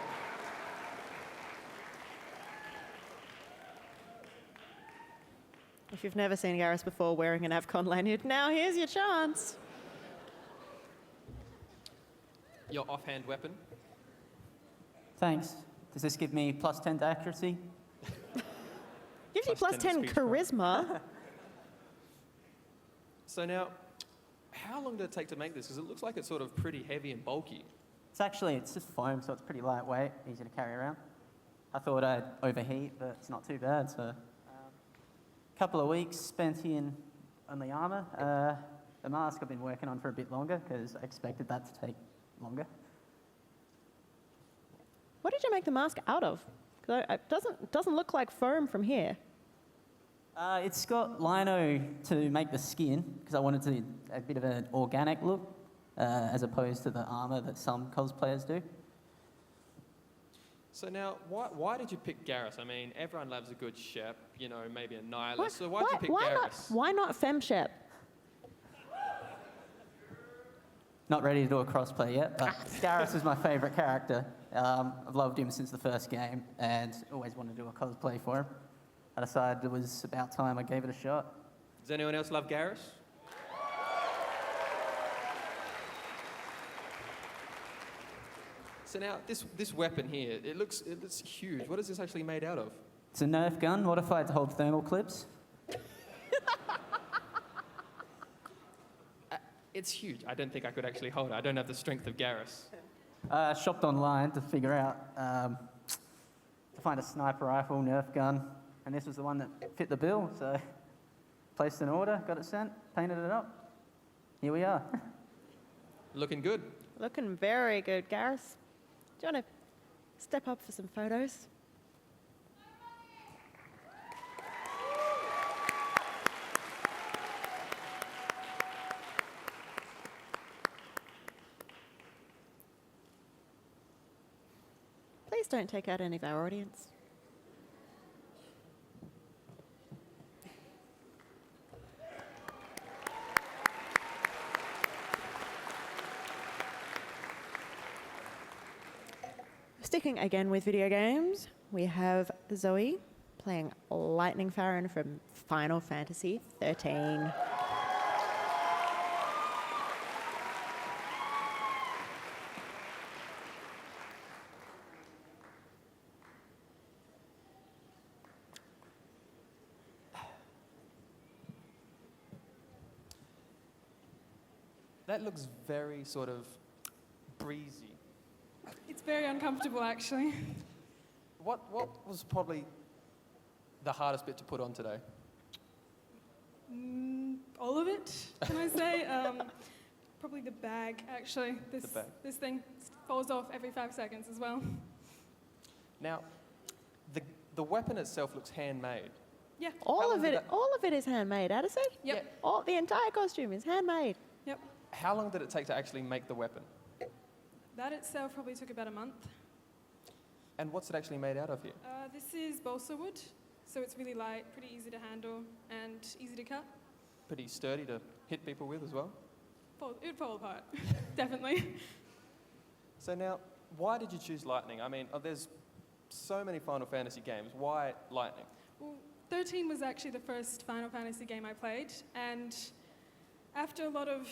If you've never seen Garrus before wearing an AVCon lanyard, now here's your chance. Your offhand weapon. Thanks. Does this give me +10 to accuracy? Gives you +10 charisma. So now, how long did it take to make this? Because it looks like it's sort of pretty heavy and bulky. It's just foam, so it's pretty lightweight, easy to carry around. I thought I'd overheat, but it's not too bad. So, a couple of weeks spent on the armour. The mask I've been working on for a bit longer because I expected that to take longer. What did you make the mask out of? 'Cause it doesn't look like foam from here. It's got lino to make the skin because I wanted a bit of an organic look as opposed to the armour that some cosplayers do. So now, why did you pick Garrus? I mean, everyone loves a good Shep, maybe a Nihilist. So why did you pick Garrus? Why not FemShep? Not ready to do a crossplay yet, but Garrus is my favourite character. I've loved him since the first game and always wanted to do a cosplay for him. I decided it was about time I gave it a shot. Does anyone else love Garrus? So now, this weapon here, it looks huge. What is this actually made out of? It's a Nerf gun modified to hold thermal clips. It's huge. I don't think I could actually hold it. I don't have the strength of Garrus. Shopped online to figure out, to find a sniper rifle, Nerf gun, and this was the one that fit the bill, so placed an order, got it sent, painted it up. Here we are. Looking good. Looking very good, Gareth. Do you want to step up for some photos? Please don't take out any of our audience. Sticking again with video games, we have Zoe playing Lightning Farron from Final Fantasy 13. That looks very sort of breezy. It's very uncomfortable, actually. What was probably the hardest bit to put on today? All of it, can I say? Probably the bag, actually. The bag. This thing falls off every 5 seconds as well. Now, the weapon itself looks handmade. Yeah. All of it is handmade, Addison. Yep. All the entire costume is handmade. Yep. How long did it take to actually make the weapon? That itself probably took about a month. And what's it actually made out of here? This is balsa wood, so it's really light, pretty easy to handle, and easy to cut. Pretty sturdy to hit people with as well. It would fall apart, definitely. So now, why did you choose Lightning? I mean, there's so many Final Fantasy games. Why Lightning? Well, 13 was actually the first Final Fantasy game I played, and after a lot of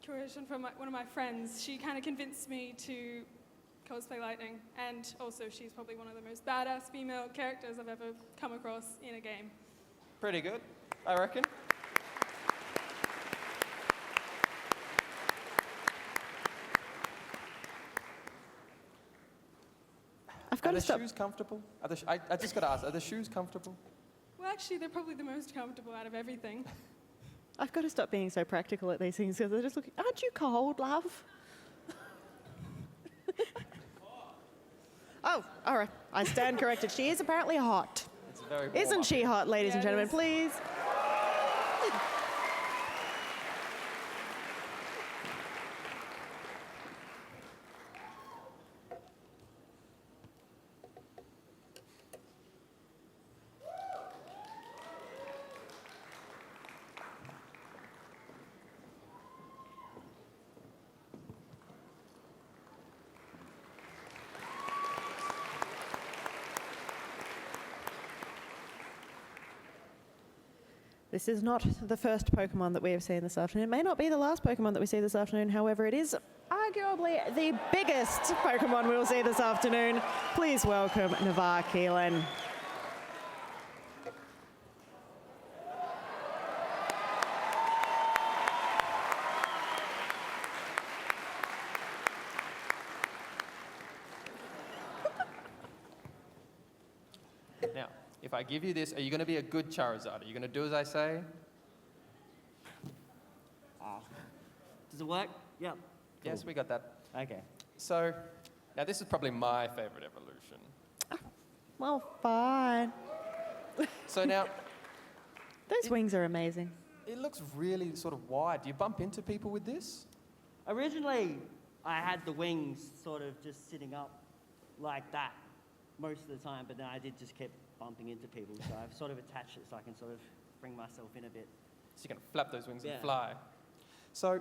curation from one of my friends, she kind of convinced me to cosplay Lightning, and also she's probably one of the most badass female characters I've ever come across in a game. Pretty good, I reckon. I've got Are to the stop. shoes comfortable? I just got to ask, are the shoes comfortable? Well, actually, they're probably the most comfortable out of everything. I've got to stop being so practical at these things because they're just looking. Aren't you cold, love? Oh, all right. I stand corrected. She is apparently hot. It's very warm Isn't up she here. hot, ladies Yeah, and it gentlemen? is. Please. This is not the first Pokemon that we have seen this afternoon. It may not be the last Pokemon that we see this afternoon. However, it is arguably the biggest Pokemon we will see this afternoon. Please welcome Navarre Keelan. Now, if I give you this, are you going to be a good Charizard? Are you going to do as I say? Does it work? Yep. Yes, we got that. Okay. So, now this is probably my favorite evolution. Well, fine. So now, Those wings are amazing. it looks really sort of wide. Do you bump into people with this? Originally, I had the wings sort of just sitting up like that most of the time, but then I did just keep bumping into people, so I've sort of attached it so I can sort of bring myself in a bit. So you're going to flap those wings Yeah. and fly. So,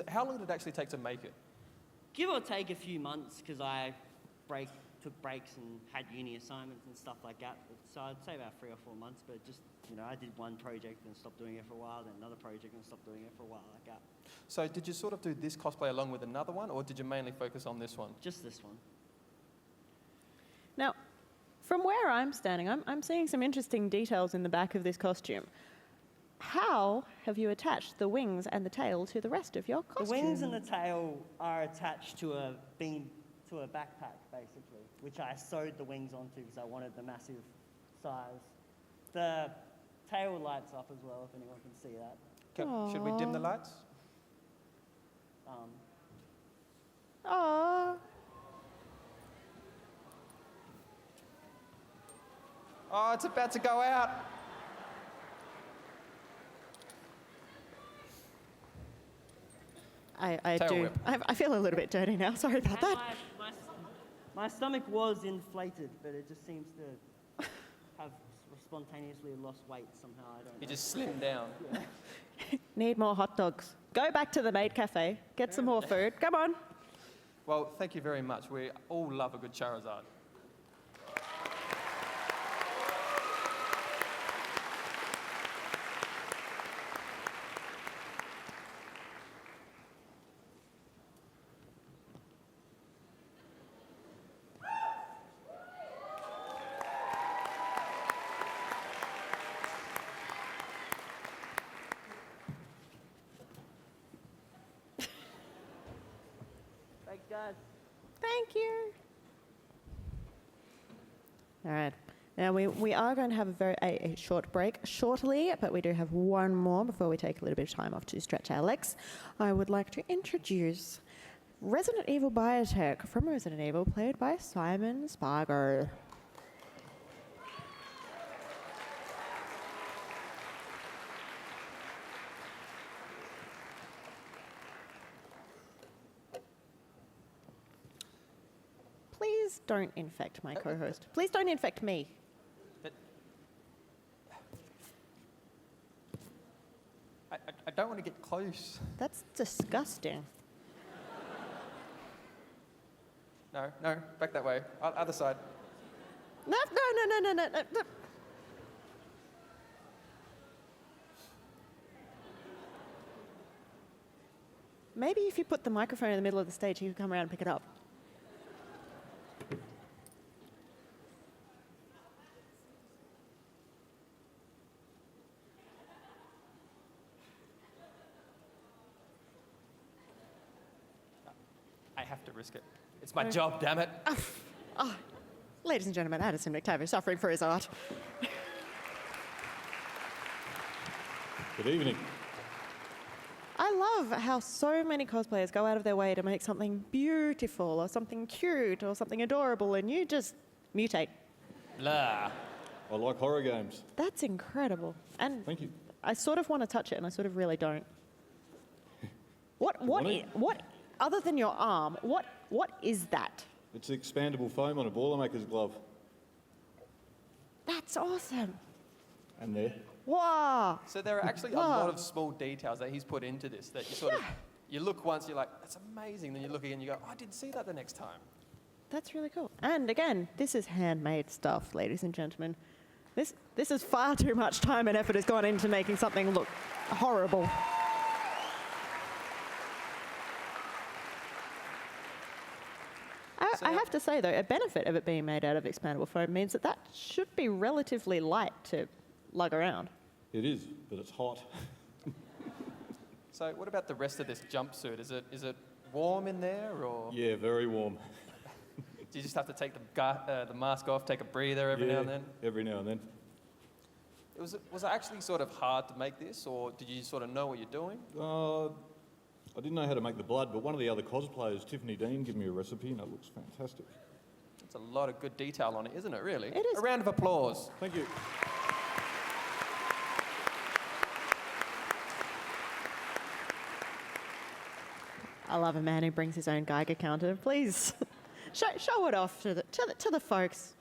how long did it actually take to make it? Give or take a few months, because I took breaks and had uni assignments and stuff like that. So I'd say about 3 or 4 months, but just, I did one project and stopped doing it for a while, then another project and stopped doing it for a while like that. So did you sort of do this cosplay along with another one, or did you mainly focus on this one? Just this one. Now, from where I'm standing, I'm seeing some interesting details in the back of this costume. how have you attached the wings and the tail to the rest of your costume? The wings and the tail are attached to a backpack, basically, which I sewed the wings onto because I wanted the massive size. The tail lights up as well, if anyone can see that. Should we dim the lights? Aww. Oh, it's about to go out. I Tail do. whip. I feel a little bit dirty now. Sorry about that. My stomach was inflated, but it just seems to have spontaneously lost weight somehow. I don't know. You just slimmed down. Yeah. Need more hot dogs. Go back to the maid cafe. Get some more food. Come on. Well, thank you very much. We all love a good Charizard. Thanks, guys. Thank you. All right. Now, we are going to have a short break shortly, but we do have one more before we take a little bit of time off to stretch our legs. I would like to introduce Resident Evil Biotech from Resident Evil, played by Simon Spargo. Please don't infect my co-host. Please don't infect me. I don't want to get close. That's disgusting. No, back that way. Other side. No. Maybe if you put the microphone in the middle of the stage, you can come around and pick it up. I have to risk it. It's my job, damn it. Ladies and gentlemen, Addison McTavish suffering for his art. Good evening. I love how so many cosplayers go out of their way to make something beautiful or something cute or something adorable, and you just mutate. Blah. I like horror games. That's incredible. And Thank you. I sort of want to touch it, and I sort of really don't. What, other than your arm, what is that? It's expandable foam on a Boilermaker's glove. That's awesome. And there. Wow. So there are actually a lot of small details that he's put into this that you sort of, you look once, you're like, that's amazing. Then you look again, you go, oh, I didn't see that the next time. That's really cool. And again, this is handmade stuff, ladies and gentlemen. This is far too much time and effort has gone into making something look horrible. I have to say, though, a benefit of it being made out of expandable foam means that should be relatively light to lug around. It is, but it's hot. So what about the rest of this jumpsuit? Is it warm in there, or Yeah, very warm. do you just have to take the mask off, take a breather every now and then? Every now and then. Was it actually sort of hard to make this, or did you sort of know what you're doing? I didn't know how to make the blood, but one of the other cosplayers, Tiffany Dean, gave me a recipe, and it looks fantastic. It's a lot of good detail on it, isn't it, really? It is. A round of applause. Thank you. I love a man who brings his own Geiger counter. Please, show it off to the folks.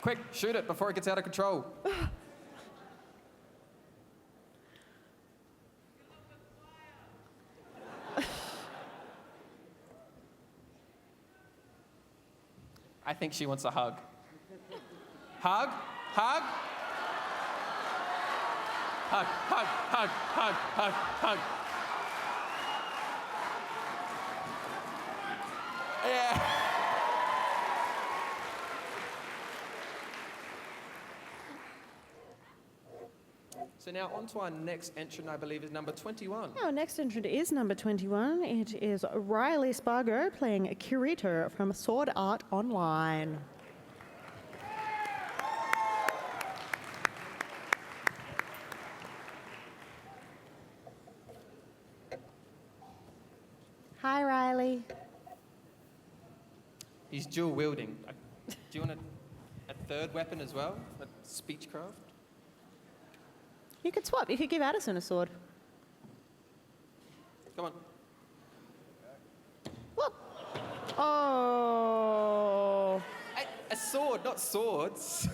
Quick, shoot it before it gets out of control. I think she wants a hug. Hug? Hug? Hug, hug, hug, hug, hug, hug. Yeah. So now on to our next entrant, I believe, is number 21. Our next entrant is number 21. It is Riley Spargo playing Kirito from Sword Art Online. Hi, Riley. He's dual wielding. Do you want a third weapon as well? A speechcraft? You could swap. You could give Addison a sword. Come on. Whoop. Oh. A sword, not swords.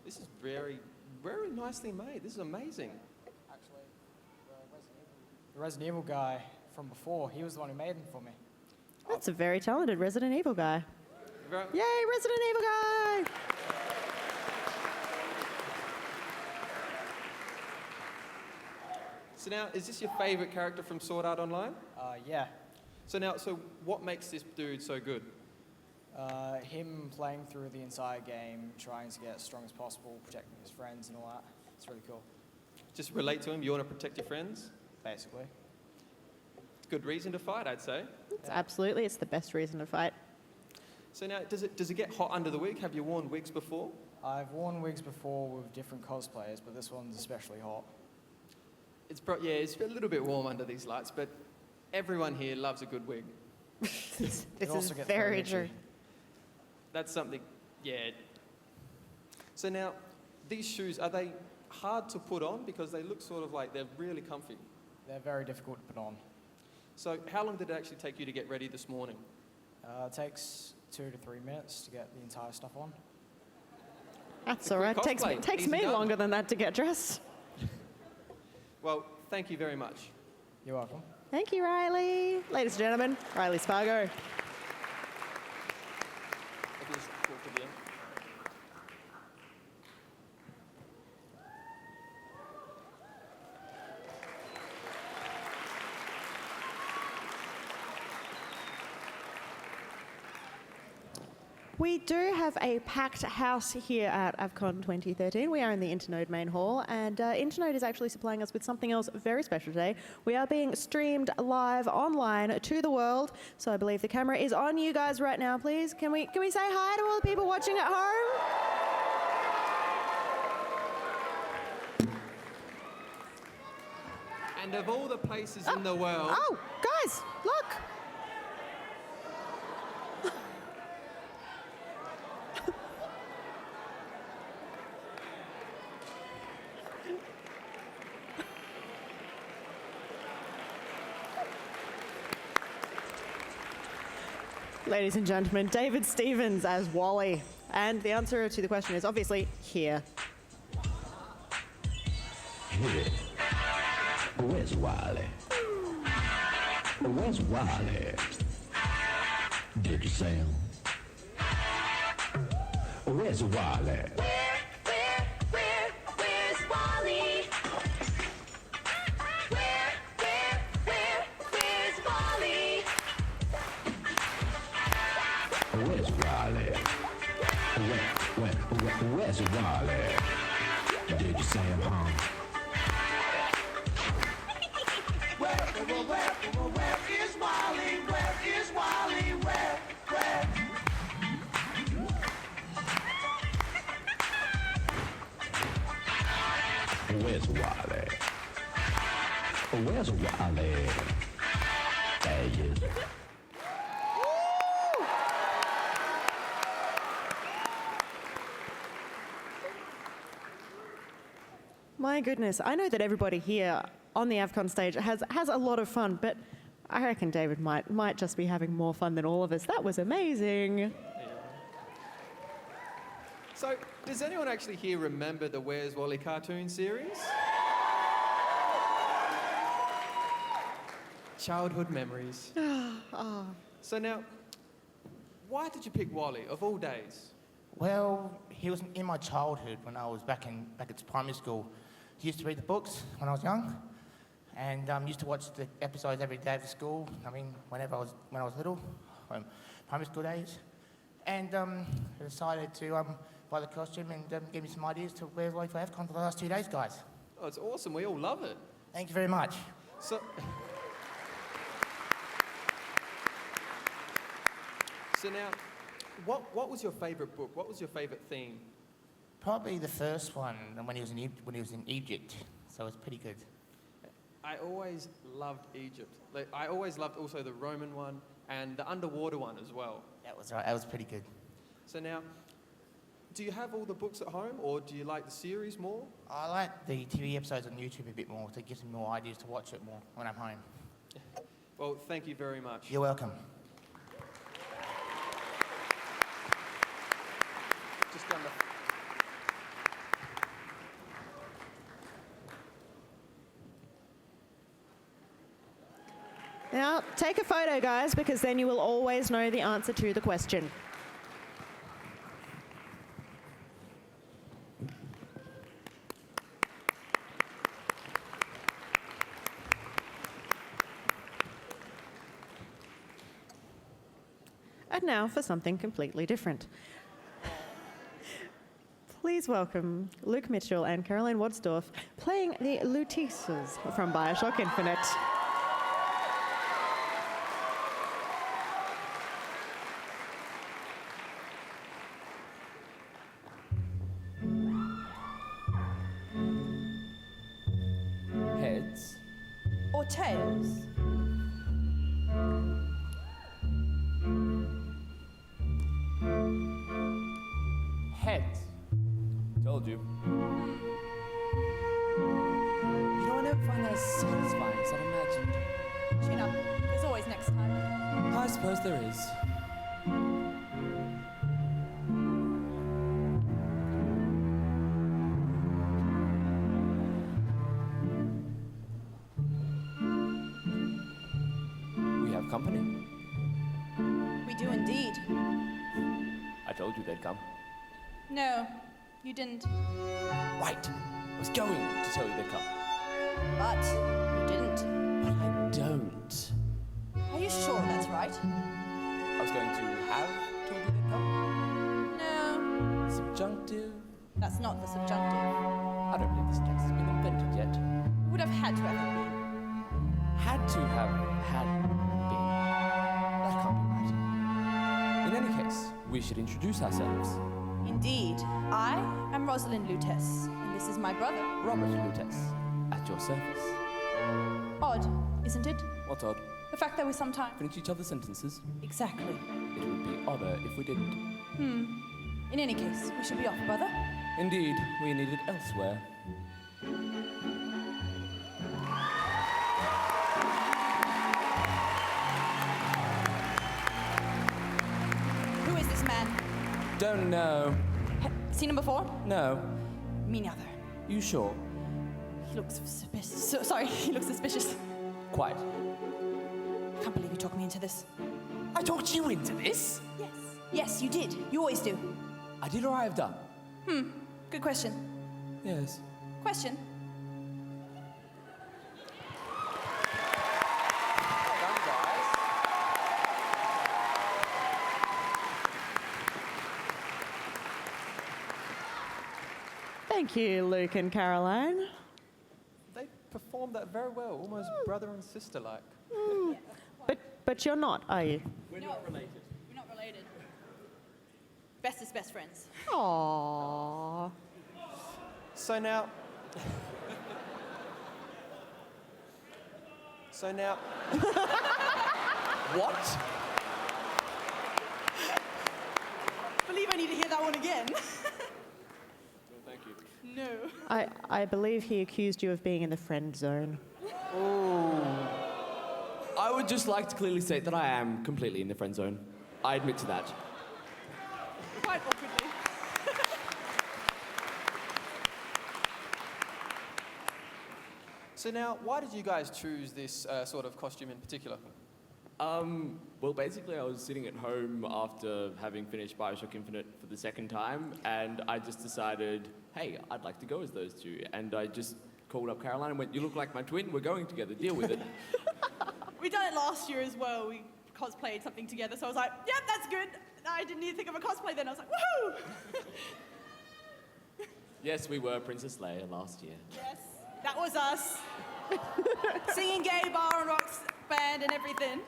This is very, very nicely made. This is amazing. Actually, the Resident Evil guy from before, he was the one who made them for me. That's a very talented Resident Evil guy. Yay, Resident Evil guy! So now, is this your favourite character from Sword Art Online? Yeah. So now, what makes this dude so good? Him playing through the entire game, trying to get as strong as possible, protecting his friends and all that. It's really cool. Just relate to him. You want to protect your friends? Basically. It's a good reason to fight, I'd say. Absolutely, it's the best reason to fight. So now, does it get hot under the wig? Have you worn wigs before? I've worn wigs before with different cosplayers, but this one's especially hot. It's a little bit warm under these lights, but everyone here loves a good wig. This is very true. That's something, yeah. So now, these shoes, are they hard to put on? Because they look sort of like they're really comfy. They're very difficult to put on. So how long did it actually take you to get ready this morning? It takes 2 to 3 minutes to get the entire stuff on. That's all right. Takes me longer than that to get dressed. Well, thank you very much. You're welcome. Thank you, Riley. Ladies and gentlemen, Riley Spargo. If you just walk to the end. We do have a packed house here at AVCon 2013. We are in the Internode main hall, and Internode is actually supplying us with something else very special today. We are being streamed live online to the world, so I believe the camera is on you guys right now, please. Can we say hi to all the people watching at home? And of all the places in the world... Oh, guys, look! Ladies and gentlemen, David Stevens as Wally. And the answer to the question is obviously here. Hey, where's Wally? Where's Wally? Did you say him? Where's Wally? Where's Wally? Where's Wally? Where's Wally? Where's Wally? Did you say him, huh? Where is Wally? Where is Wally? Where? Where's Wally? Where's Wally? There he is. My goodness, I know that everybody here on the AVCon stage has a lot of fun, but I reckon David might just be having more fun than all of us. That was amazing. So, does anyone actually here remember the Where's Wally cartoon series? Childhood memories. Oh. So now, Why did you pick Wally, of all days? Well, he was in my childhood when I was back at primary school. He used to read the books when I was young, and used to watch the episodes every day after school. I mean, when I was little, primary school days, and I decided to buy the costume and give me some ideas to wear Wally for AVCon for the last 2 days, guys. Oh, it's awesome. We all love it. Thank you very much. So now, what was your favourite book? What was your favourite theme? Probably the first one when he was in Egypt. So it's pretty good. I always loved Egypt. Like, I always loved also the Roman one and the underwater one as well. That was right. That was pretty good. So now, do you have all the books at home, or do you like the series more? I like the TV episodes on YouTube a bit more, so it gives me more ideas to watch it more when I'm home. Well, thank you very much. You're welcome. Just down the... Now, take a photo, guys, because then you will always know the answer to the question. And now for something completely different. Please welcome Luke Mitchell and Caroline Wadsdorf playing the Luteces from BioShock Infinite. Heads Or tails? Heads. Told you. You know, I never find that as satisfying as I'd imagined. Chin up. There's always next time. I suppose there is. We have company. We do indeed. I told you they'd come. No, you didn't. Right. I was going to tell you they'd come. But you didn't. But I don't. Are you sure that's right? I was going to have told you they'd come. No. Subjunctive. That's not the subjunctive. I don't believe this text has been invented yet. It would have had to have been. Had to have had been. That can't be right. In any case, we should introduce ourselves. Indeed. I am Rosalind Lutece, and this is my brother. Robert Lutece, at your service. Odd, isn't it? What's odd? The fact that we sometimes... Finish each other's sentences. Exactly. It would be odder if we didn't. In any case, we should be off, brother. Indeed, we need it elsewhere. Who is this man? Don't know. Seen him before? No. Me neither. You sure? He looks suspicious. Sorry, he looks suspicious. Quite. I can't believe you talked me into this. I talked you into this? Yes. Yes, you did. You always do. I did or I have done? Good question. Yes. Question? Thank you, Luke and Caroline. They performed that very well, almost brother and sister like. But you're not, are you? We're not related. We're not related. Bestest best friends. Aww. So now... What? I believe I need to hear that one again. Thank you. No. I believe he accused you of being in the friend zone. I would just like to clearly state that I am completely in the friend zone. I admit to that. Quite awkwardly. So now, why did you guys choose this sort of costume in particular? Well, basically, I was sitting at home after having finished Bioshock Infinite for the second time, and I just decided, hey, I'd like to go as those two. And I just called up Caroline and went, you look like my twin, we're going together, deal with it. We done it last year as well. We cosplayed something together, so I was like, yep, that's good. I didn't even think of a cosplay then. I was like, woohoo! Yes, we were Princess Leia last year. Yes, that was us. Singing gay bar and rock band and everything.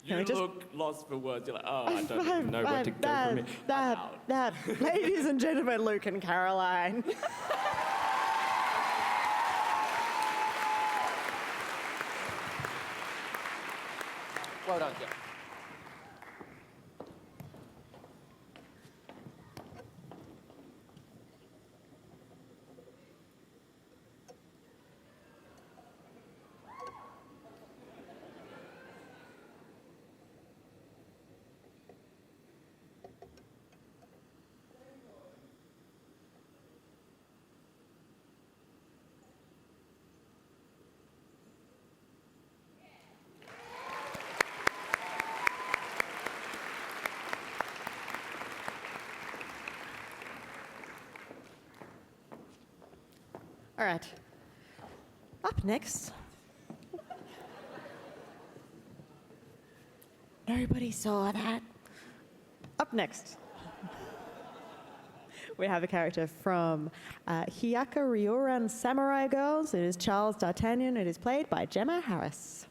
You look lost for words. You're like, oh, I don't even know where to go from here. Ladies and gentlemen, Luke and Caroline. Well done, Jeff. All right. Up next. Nobody saw that. Up next. We have a character from Hyaka Ryoran Samurai Girls. It is Charles D'Artagnan. It is played by Gemma Harris.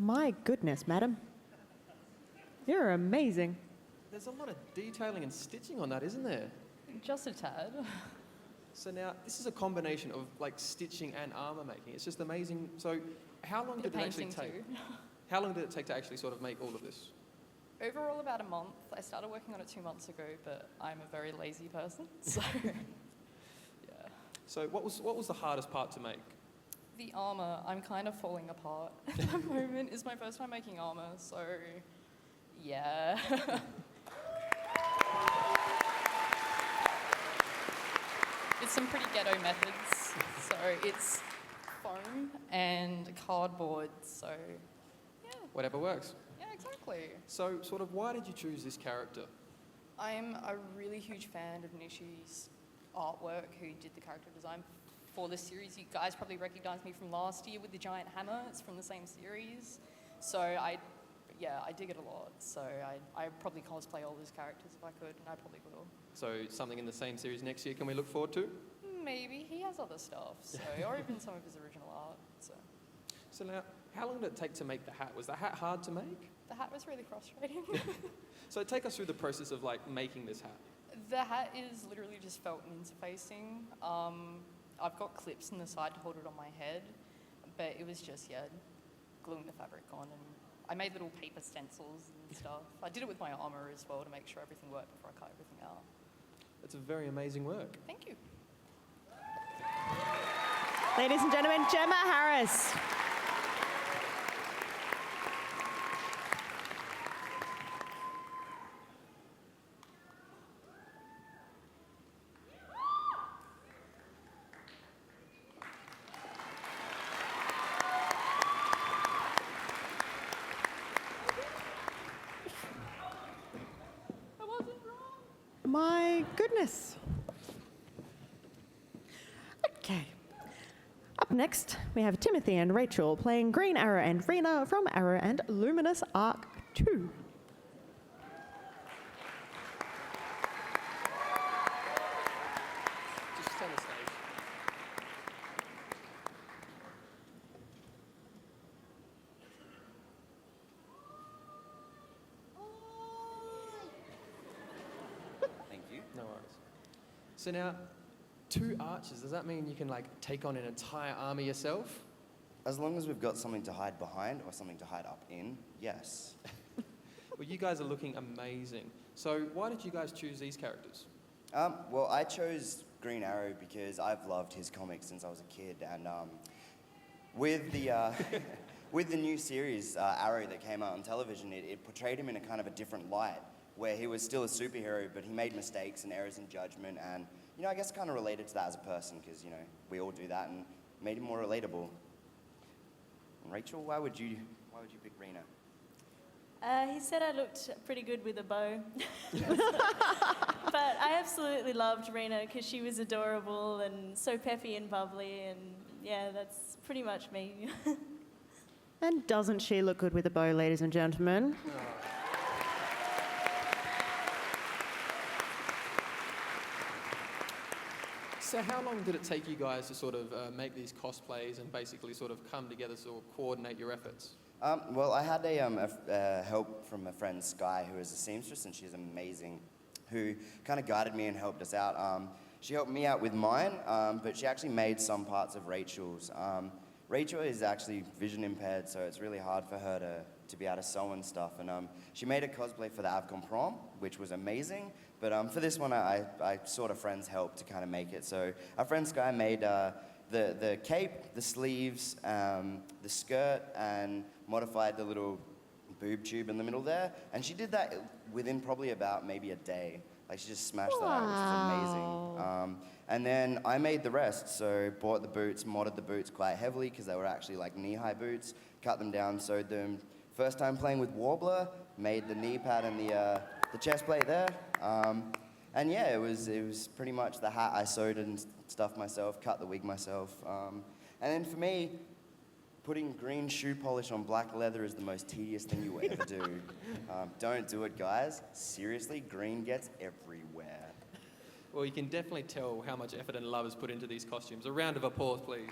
My goodness, madam. You're amazing. There's a lot of detailing and stitching on that, isn't there? Just a tad. So now, this is a combination of like stitching and armor making. It's just amazing. So how long did it actually take? Too. How long did it take to actually sort of make all of this? Overall, about a month. I started working on it 2 months ago, but I'm a very lazy person, so yeah. So what was the hardest part to make? The armor, I'm kind of falling apart at the moment. It's my first time making armor, so yeah. It's some pretty ghetto methods. So it's foam and cardboard, so yeah. Whatever works. Yeah, exactly. So sort of why did you choose this character? I'm a really huge fan of Nishi's artwork, who did the character design for this series. You guys probably recognize me from last year with the giant hammer. It's from the same series. So I dig it a lot. So I'd probably cosplay all those characters if I could, and I probably will. So something in the same series next year can we look forward to? Maybe. He has other stuff, so, or even some of his original art. So now, how long did it take to make the hat? Was the hat hard to make? The hat was really frustrating. So take us through the process of like making this hat. The hat is literally just felt and interfacing. I've got clips in the side to hold it on my head, but it was just, gluing the fabric on, and I made little paper stencils and stuff. I did it with my armor as well to make sure everything worked before I cut everything out. It's a very amazing work. Thank you. Ladies and gentlemen, Gemma Harris. My goodness. Okay. Up next, we have Timothy and Rachel playing Green Arrow and Rena from Arrow and Luminous Arc 2. Just stand the stage. Thank you. No worries. So now, 2 archers, does that mean you can like take on an entire army yourself? As long as we've got something to hide behind or something to hide up in, yes. Well, you guys are looking amazing. So why did you guys choose these characters? Well, I chose Green Arrow because I've loved his comics since I was a kid, and with the with the new series Arrow that came out on television, it portrayed him in a kind of a different light, where he was still a superhero, but he made mistakes and errors in judgment, and I guess kind of related to that as a person because we all do that, and made him more relatable. Rachel, why would you pick Rena? He said I looked pretty good with a bow. But I absolutely loved Rena because she was adorable and so peppy and bubbly, and yeah, that's pretty much me. And doesn't she look good with a bow, ladies and gentlemen? So how long did it take you guys to sort of make these cosplays and basically sort of come together, sort of coordinate your efforts? Well, I had a help from a friend, Sky, who is a seamstress, and she's amazing, who kind of guided me and helped us out. She helped me out with mine, but she actually made some parts of Rachel's. Rachel is actually vision impaired, so it's really hard for her to be able to sew and stuff. And she made a cosplay for the AVCon prom, which was amazing. But for this one, I sought a friend's help to kind of make it. So our friend Sky made the cape, the sleeves, the skirt, and modified the little boob tube in the middle there. And she did that within probably about maybe a day. Like, she just smashed that out, which was amazing. And then I made the rest, so bought the boots, modded the boots quite heavily because they were actually like knee-high boots, cut them down, sewed them. First time playing with Warbler, made the knee pad and the chest plate there. And yeah, it was pretty much the hat I sewed and stuff myself, cut the wig myself. And then for me, putting green shoe polish on black leather is the most tedious thing you will ever do. Don't do it, guys. Seriously, green gets everywhere. Well, you can definitely tell how much effort and love is put into these costumes. A round of applause, please.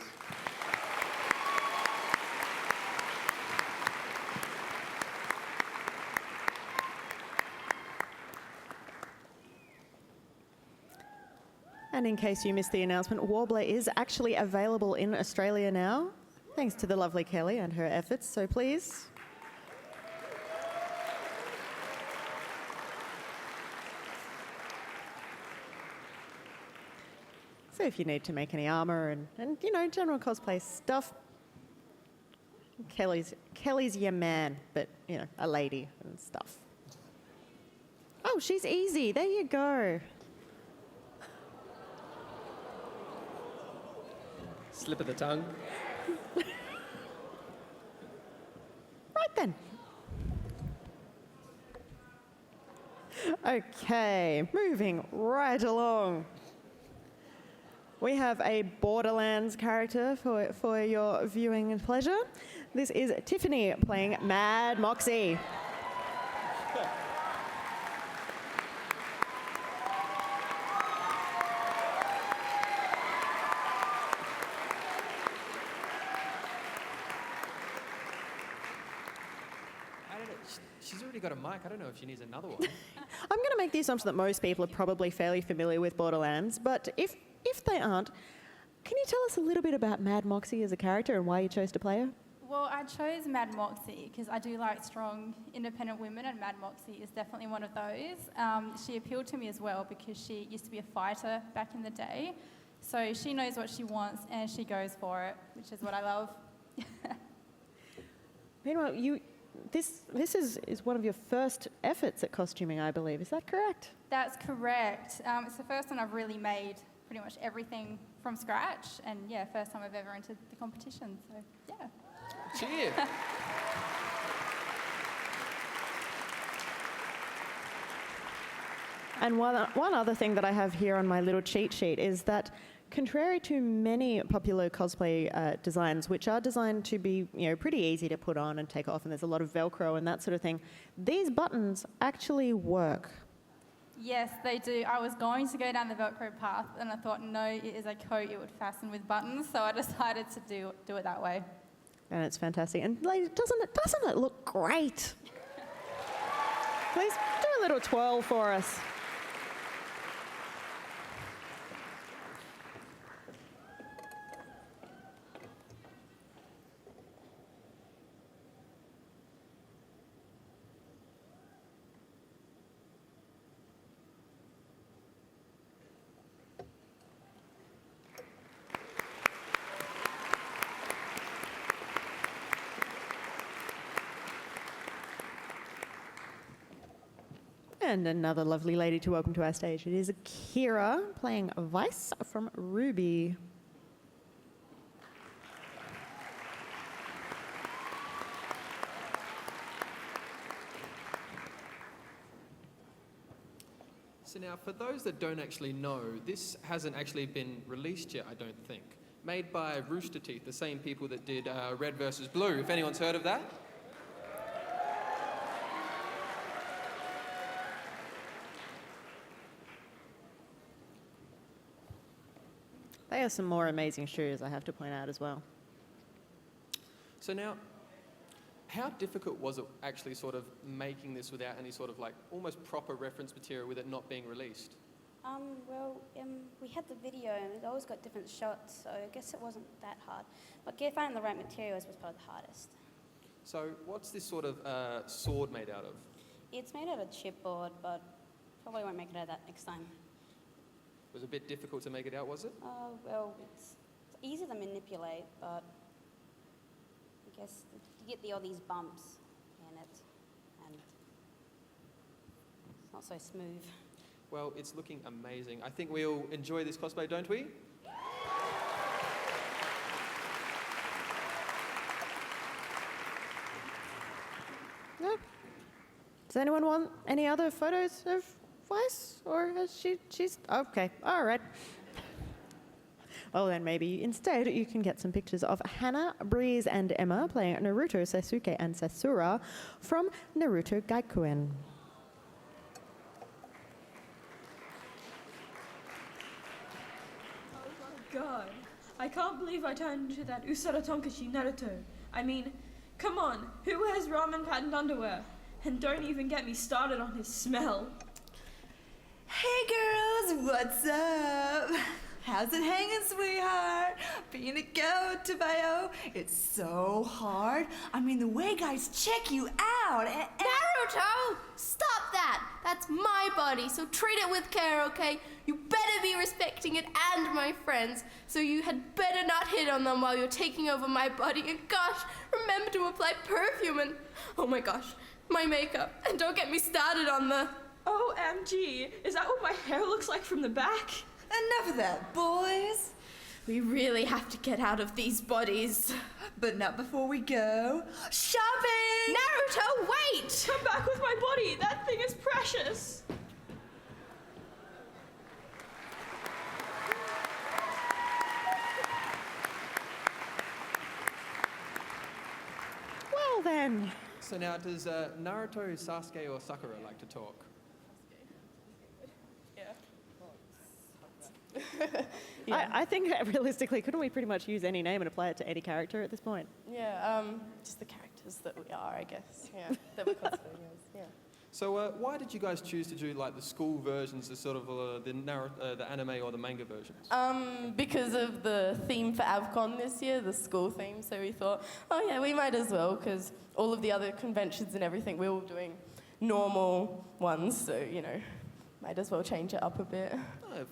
And in case you missed the announcement, Warbler is actually available in Australia now, thanks to the lovely Kelly and her efforts, so please. So if you need to make any armour and general cosplay stuff, Kelly's your man, but, a lady and stuff. Oh, she's easy. There you go. Slip of the tongue. Right then. Okay, moving right along. We have a Borderlands character for your viewing pleasure. This is Tiffany playing Mad Moxie. She's already got a mic. I don't know if she needs another one. I'm going to make the assumption that most people are probably fairly familiar with Borderlands, but if they aren't, can you tell us a little bit about Mad Moxie as a character and why you chose to play her? Well, I chose Mad Moxie because I do like strong, independent women, and Mad Moxie is definitely one of those. She appealed to me as well because she used to be a fighter back in the day. So she knows what she wants and she goes for it, which is what I love. Meanwhile, this is one of your first efforts at costuming, I believe. Is that correct? That's correct. It's the first one I've really made pretty much everything from scratch. And yeah, first time I've ever entered the competition. So yeah. Cheer. And one other thing that I have here on my little cheat sheet is that, contrary to many popular cosplay designs, which are designed to be pretty easy to put on and take off, and there's a lot of Velcro and that sort of thing, these buttons actually work. Yes, they do. I was going to go down the Velcro path, and I thought, no, it is a coat, it would fasten with buttons, so I decided to do it that way. And it's fantastic. And ladies, doesn't it look great? Please do a little twirl for us. And another lovely lady to welcome to our stage. It is Kira playing Vice from Ruby. So now, for those that don't actually know, this hasn't actually been released yet, I don't think. Made by Rooster Teeth, the same people that did Red vs. Blue, if anyone's heard of that. They have some more amazing shoes, I have to point out as well. So now, how difficult was it actually sort of making this without any sort of like almost proper reference material with it not being released? We had the video and it always got different shots, so I guess it wasn't that hard. But finding the right materials was probably the hardest. So what's this sort of sword made out of? It's made out of chipboard, but probably won't make it out of that next time. It was a bit difficult to make it out, was it? It's easy to manipulate, but I guess you get all these bumps in it, and it's not so smooth. Well, it's looking amazing. I think we'll enjoy this cosplay, don't we? Yeah. Does anyone want any other photos of Vice? Or has she's... Okay, all right. Well, then maybe instead you can get some pictures of Hannah, Breeze, and Emma playing Naruto, Sasuke, and Sasura from Naruto Gaikuen. God, I can't believe I turned into that Usara Tonkachi Naruto. I mean, come on, who wears ramen patterned underwear? And don't even get me started on his smell. Hey girls, what's up? How's it hanging, sweetheart? Being a go-to-bio, it's so hard. I mean, the way guys check you out. Naruto! Stop that! That's my body, so treat it with care, okay? You better be respecting it and my friends, so you had better not hit on them while you're taking over my body. And gosh, remember to apply perfume and, oh my gosh, my makeup. And don't get me started on the... OMG, is that what my hair looks like from the back? Enough of that, boys. We really have to get out of these bodies. But not before we go shopping! Naruto, wait! Come back with my body. That thing is precious. Well then. So now, does Naruto, Sasuke, or Sakura like to talk? Yeah. I think realistically, couldn't we pretty much use any name and apply it to any character at this point? Yeah, just the characters that we are, I guess. Yeah, that we're cosplaying as. Yeah. So why did you guys choose to do like the school versions, the sort of the anime or the manga versions? Because of the theme for AVCon this year, the school theme. So we thought, oh yeah, we might as well, because all of the other conventions and everything, we're all doing normal ones. So might as well change it up a bit.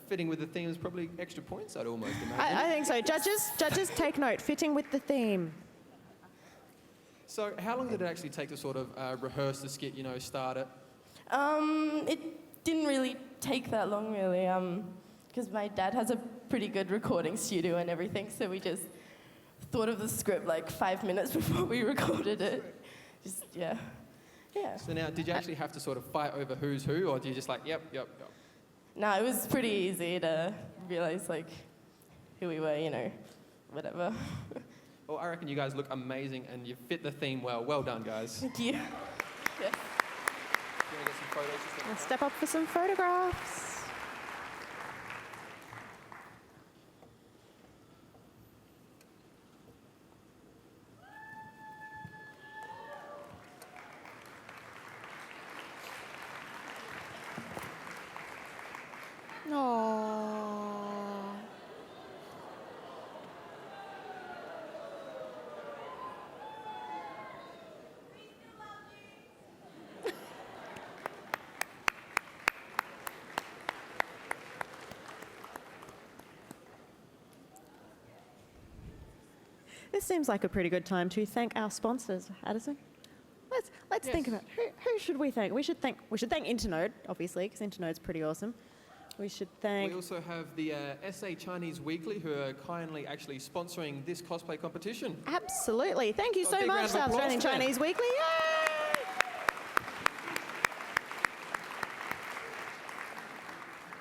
Fitting with the theme is probably extra points, I'd almost imagine. I think so. Judges, take note. Fitting with the theme. So how long did it actually take to sort of rehearse the skit, start it? It didn't really take that long, really, because my dad has a pretty good recording studio and everything, so we just thought of the script like 5 minutes before we recorded it. Yeah. So now, did you actually have to sort of fight over who's who, or do you just like, yep? No, it was pretty easy to realize, who we were, whatever. Well, I reckon you guys look amazing, and you fit the theme well. Well done, guys. Thank you. Yeah. You want to get some photos? Let's step up for some photographs. Aww. This seems like a pretty good time to thank our sponsors, Addison. let's think about who should we thank? We should thank Internode, obviously, because Internode's pretty awesome. We should thank. We also have the SA Chinese Weekly, who are kindly actually sponsoring this cosplay competition. Absolutely. Thank you So a so big much, round of South applause Australian for them. Chinese Weekly. Yay!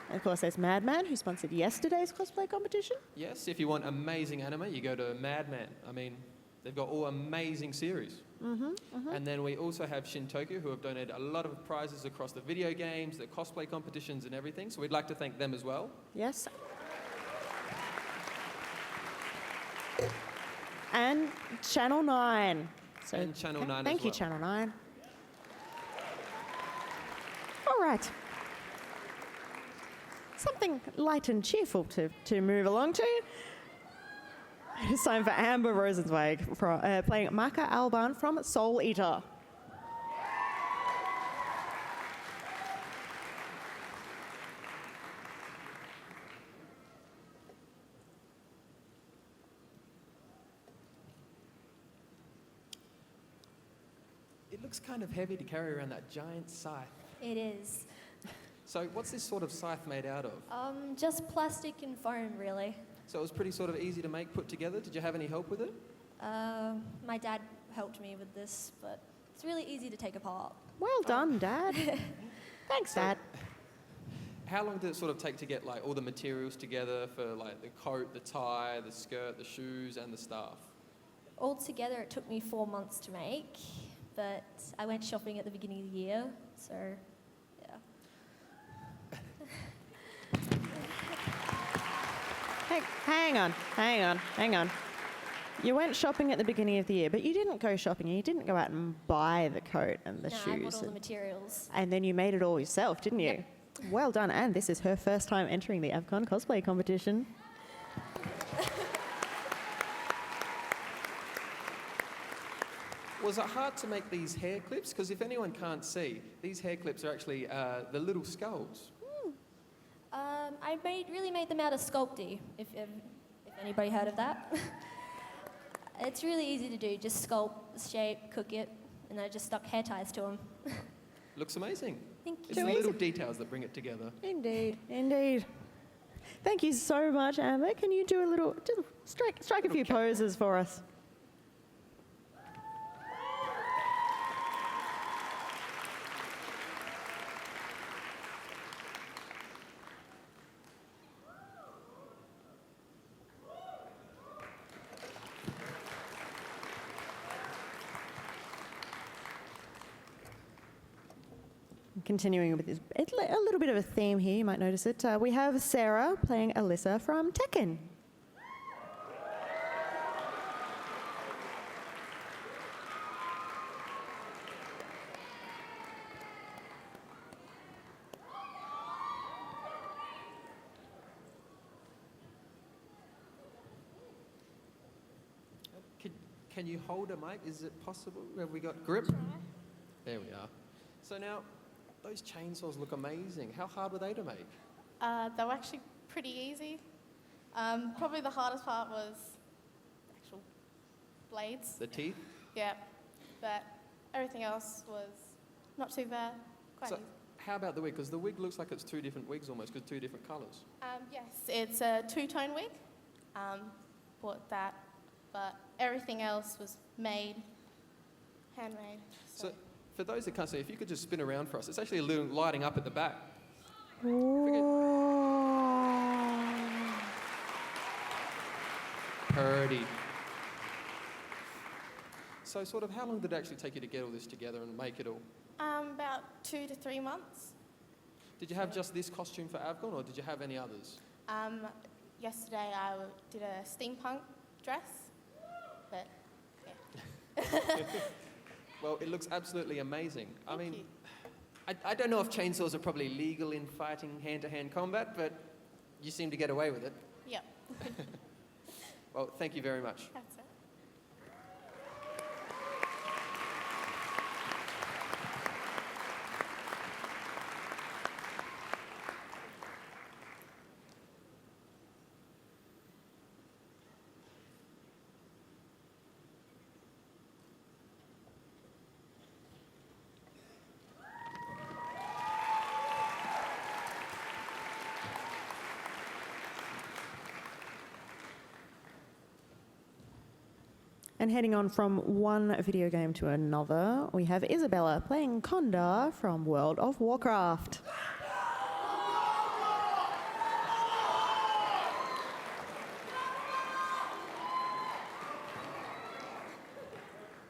And of course, there's Madman, who sponsored yesterday's cosplay competition. Yes, if you want amazing anime, you go to Madman. I mean, they've got all amazing series. And then we also have Shintoku, who have donated a lot of prizes across the video games, the cosplay competitions and everything. So we'd like to thank them as well. Yes. And Channel 9. So, And Channel 9 as thank you, well. Channel 9. All right. Something light and cheerful to move along to. It's time for Amber Rosenzweig playing Maka Alban from Soul Eater. It looks kind of heavy to carry around that giant scythe. It is. So what's this sort of scythe made out of? Just plastic and foam, really. So it was pretty sort of easy to make, put together. Did you have any help with it? My dad helped me with this, but it's really easy to take apart. Well done, Dad. Thanks, Dad. How long did it sort of take to get like all the materials together for like the coat, the tie, the skirt, the shoes, and the staff? Altogether, it took me 4 months to make, but I went shopping at the beginning of the year, so yeah. Hang on. You went shopping at the beginning of the year, but you didn't go shopping and you didn't go out and buy the coat and the No, shoes. I bought all the materials. And then you made it all yourself, didn't you? Yep. Well done. And this is her first time entering the AVCon cosplay competition. Was it hard to make these hair clips? Because if anyone can't see, these hair clips are actually the little skulls. I really made them out of Sculpty, if anybody heard of that. It's really easy to do, just sculpt, shape, cook it, and I just stuck hair ties to them. Looks amazing. Thank you. It's the little details that bring it together. Indeed, indeed. Thank you so much, Amber. Can you do a little, just strike a few poses for us? Continuing with this, a little bit of a theme here, you might notice it. We have Sarah playing Alyssa from Tekken. Can you hold a mic? Is it possible? Have we got grip? There we are. So now, those chainsaws look amazing. How hard were they to make? They were actually pretty easy. Probably the hardest part was actual blades. The teeth? Yeah, but everything else was not too bad. Quite So easy. how about the wig? Because the wig looks like it's two different wigs almost, because two different colours. Yes, it's a two-tone wig. Bought that, but everything else was made, handmade. So for those that can't see, if you could just spin around for us, it's actually a little lighting up at the back. Purdy. So sort of how long did it actually take you to get all this together and make it all? About 2 to 3 months. Did you have just this costume for AVCon or did you have any others? Yesterday I did a steampunk dress, but yeah. Well, it looks absolutely amazing. I mean, I don't know if chainsaws are probably legal in fighting hand-to-hand combat, but you seem to get away with it. Yep. Well, thank you very much. That's it. And heading on from one video game to another, we have Isabella playing Kondar from World of Warcraft.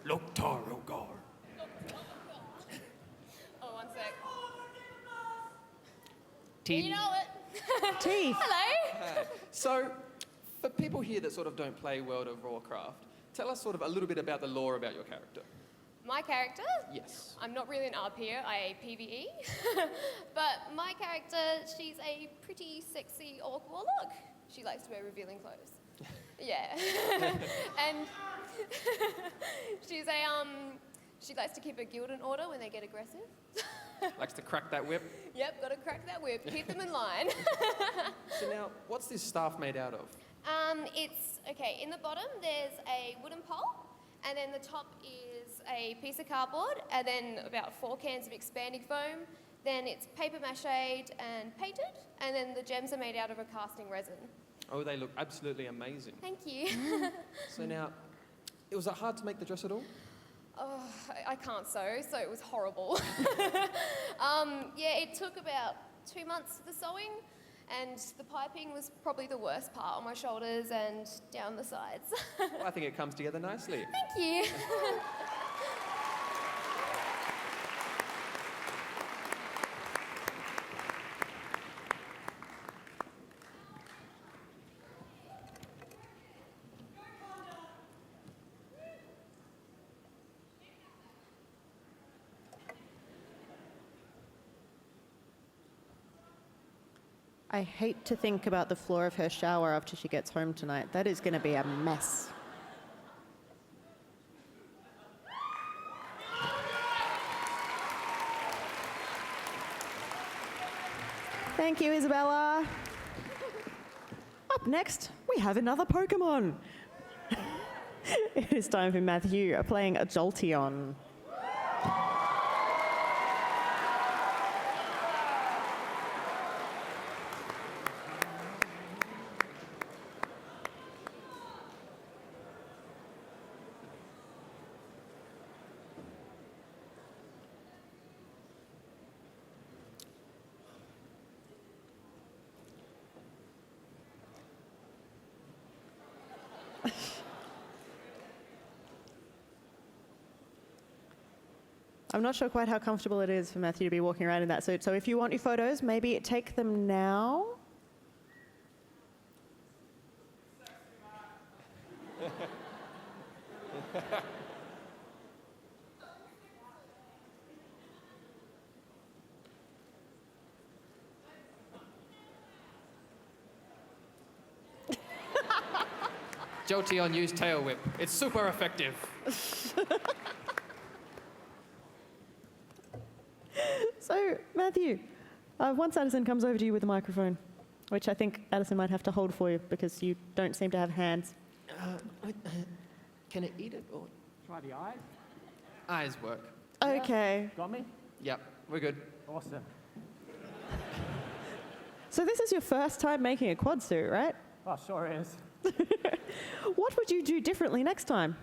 Loktar Ogar. Oh, one sec. Teeth. You know it. Teeth. Hello. So, for people here that sort of don't play World of Warcraft, tell us sort of a little bit about the lore about your character. My character? Yes. I'm not really an RPer, I PvE. But my character, she's a pretty sexy orc warlock. She likes to wear revealing clothes. Yeah. And she's she likes to keep her guild in order when they get aggressive. Likes to crack that whip. Yep, gotta crack that whip, keep them in line. So now, what's this staff made out of? It's, okay, in the bottom there's a wooden pole, and then the top is a piece of cardboard, and then about 4 cans of expanding foam. Then it's paper mache and painted, and then the gems are made out of a casting resin. Oh, they look absolutely amazing. Thank you. So now, was it hard to make the dress at all? Oh, I can't sew, so it was horrible. Yeah, it took about 2 months for the sewing, and the piping was probably the worst part on my shoulders and down the sides. Well, I think it comes together nicely. Thank you. I hate to think about the floor of her shower after she gets home tonight. That is going to be a mess. Thank you, Isabella. Up next, we have another Pokemon. It is time for Matthew playing a Jolteon. I'm not sure quite how comfortable it is for Matthew to be walking around in that suit. So if you want your photos, maybe take them now. Jolteon used tail whip. It's super effective. So, Matthew, once Addison comes over to you with the microphone, which I think Addison might have to hold for you because you don't seem to have hands. Can it eat it or? Try the eyes. Eyes work. Okay. Got me? Yep, we're good. Awesome. So this is your first time making a quad suit, right? Oh, sure is. What would you do differently next time?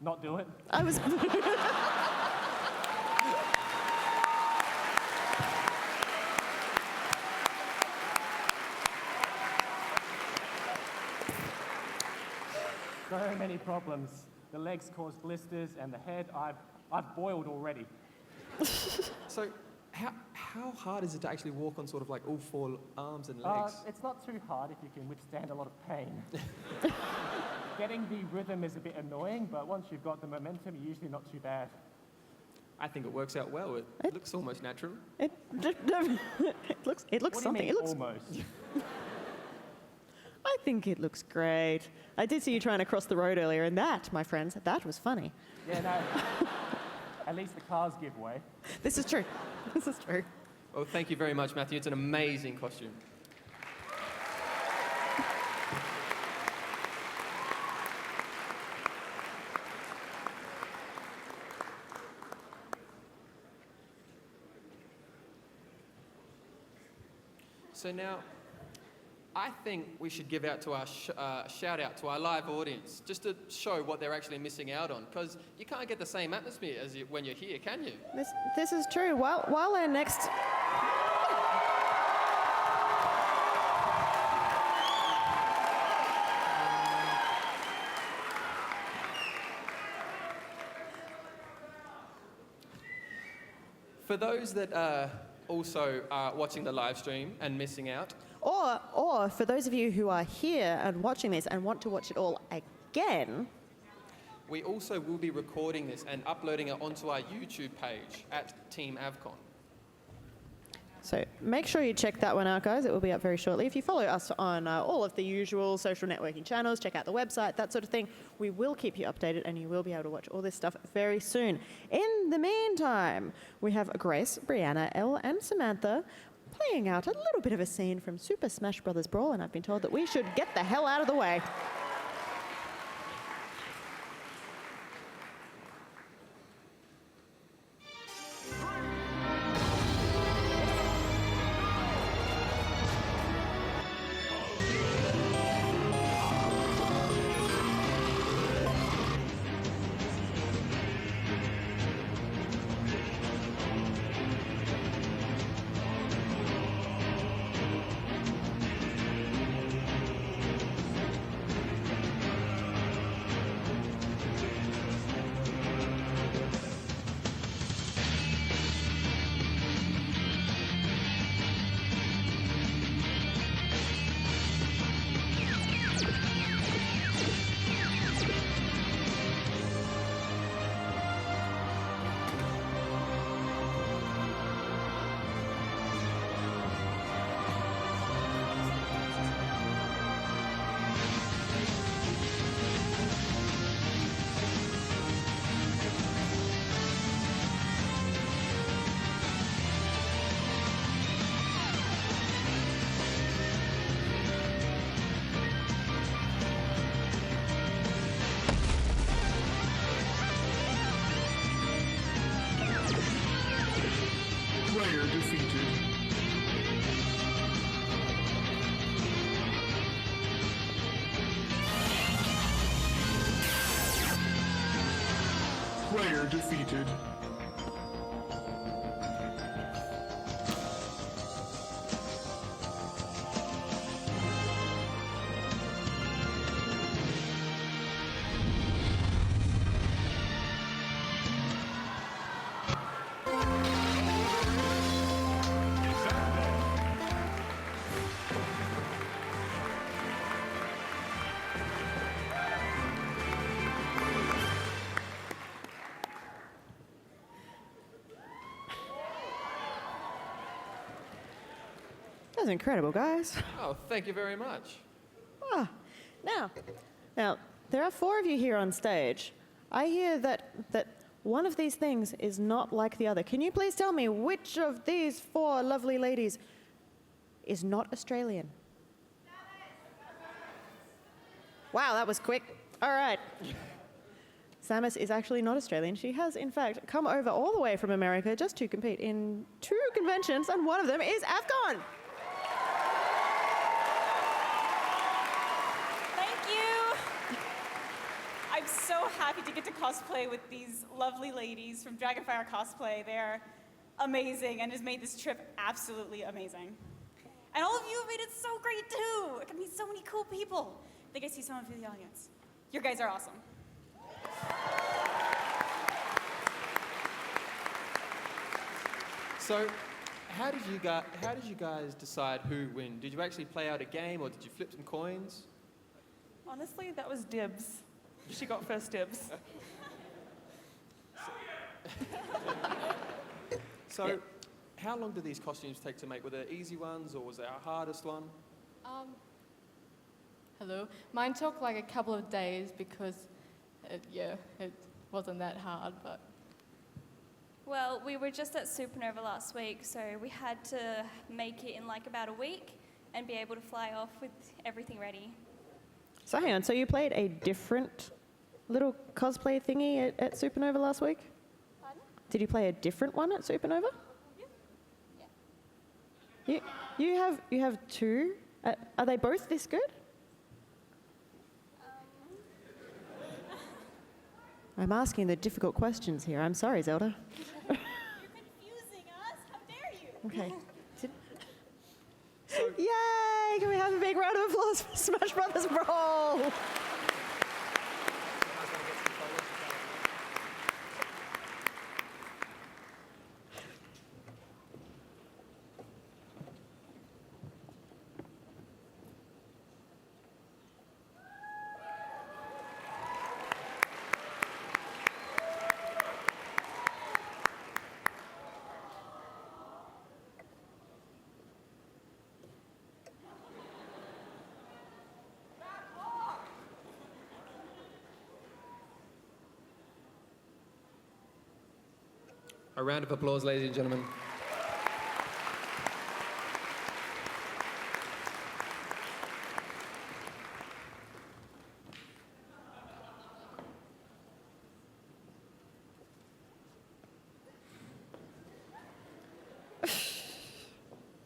Not do it. I was... So many problems. The legs cause blisters, and the head, I've boiled already. So, how hard is it to actually walk on sort of like all 4 arms and legs? It's not too hard if you can withstand a lot of pain. Getting the rhythm is a bit annoying, but once you've got the momentum, you're usually not too bad. I think it works out well. It looks almost natural. It looks What do you something. mean, It looks almost. I think it looks great. I did see you trying to cross the road earlier, and that, my friends, that was funny. Yeah, no. At least the cars give way. This is true. This is true. Well, thank you very much, Matthew. It's an amazing costume. So now, I think we should give out to our shout out to our live audience, just to show what they're actually missing out on, because you can't get the same atmosphere as when you're here, can you? This is true. While our next... For those that are also watching the live stream and missing out, Or for those of you who are here and watching this and want to watch it all again, we also will be recording this and uploading it onto our YouTube page at Team AVCon. so make sure you check that one out, guys. It will be up very shortly. If you follow us on all of the usual social networking channels, check out the website, that sort of thing, we will keep you updated and you will be able to watch all this stuff very soon. In the meantime, we have Grace, Brianna, Elle, and Samantha playing out a little bit of a scene from Super Smash Bros. Brawl, and I've been told that we should get the hell out of the way. Player defeated. Player defeated. That was incredible, guys. Oh, thank you very much. Now, there are 4 of you here on stage. I hear that one of these things is not like the other. Can you please tell me which of these 4 lovely ladies is not Australian? Wow, that was quick. All right. Samus is actually not Australian. She has, in fact, come over all the way from America just to compete in 2 conventions, and one of them is AVCon. I'm so happy to get to cosplay with these lovely ladies from Dragonfire Cosplay. They're amazing and has made this trip absolutely amazing. And all of you have made it so great too. I can meet so many cool people. I think I see someone through the audience. You guys are awesome. So, how did you guys decide who win? Did you actually play out a game, or did you flip some coins? Honestly, that was dibs. She got first dibs. So, how long did these costumes take to make? Were there easy ones, or was there our hardest one? Hello. Mine took like a couple of days because, it wasn't that hard, but... Well, we were just at Supernova last week, so we had to make it in like about a week and be able to fly off with everything ready. So hang on, so you played a different little cosplay thingy at Supernova last week? Pardon? Did you play a different one at Supernova? Yeah. You have 2 Are they both this good? I'm asking the difficult questions here. I'm sorry, Zelda. You're confusing us. How dare you? Okay. Yay! Can we have a big round of applause for Smash Brothers Brawl? A round of applause, ladies and gentlemen.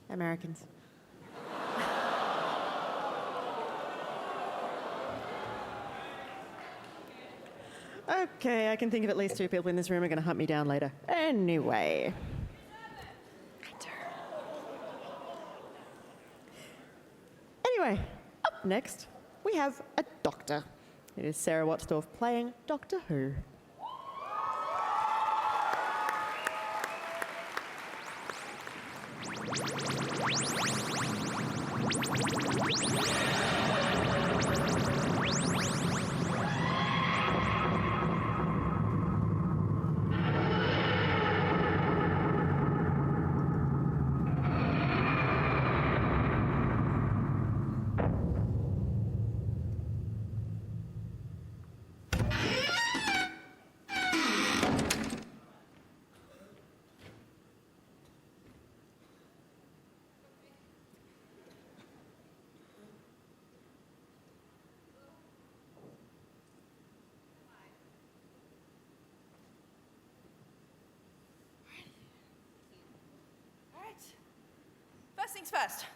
Americans. Okay, I can think of at least 2 people in this room who are going to hunt me down later. Anyway. Anyway, up next, we have a doctor. It is Sarah Wattsdorf playing Doctor Who. First things first.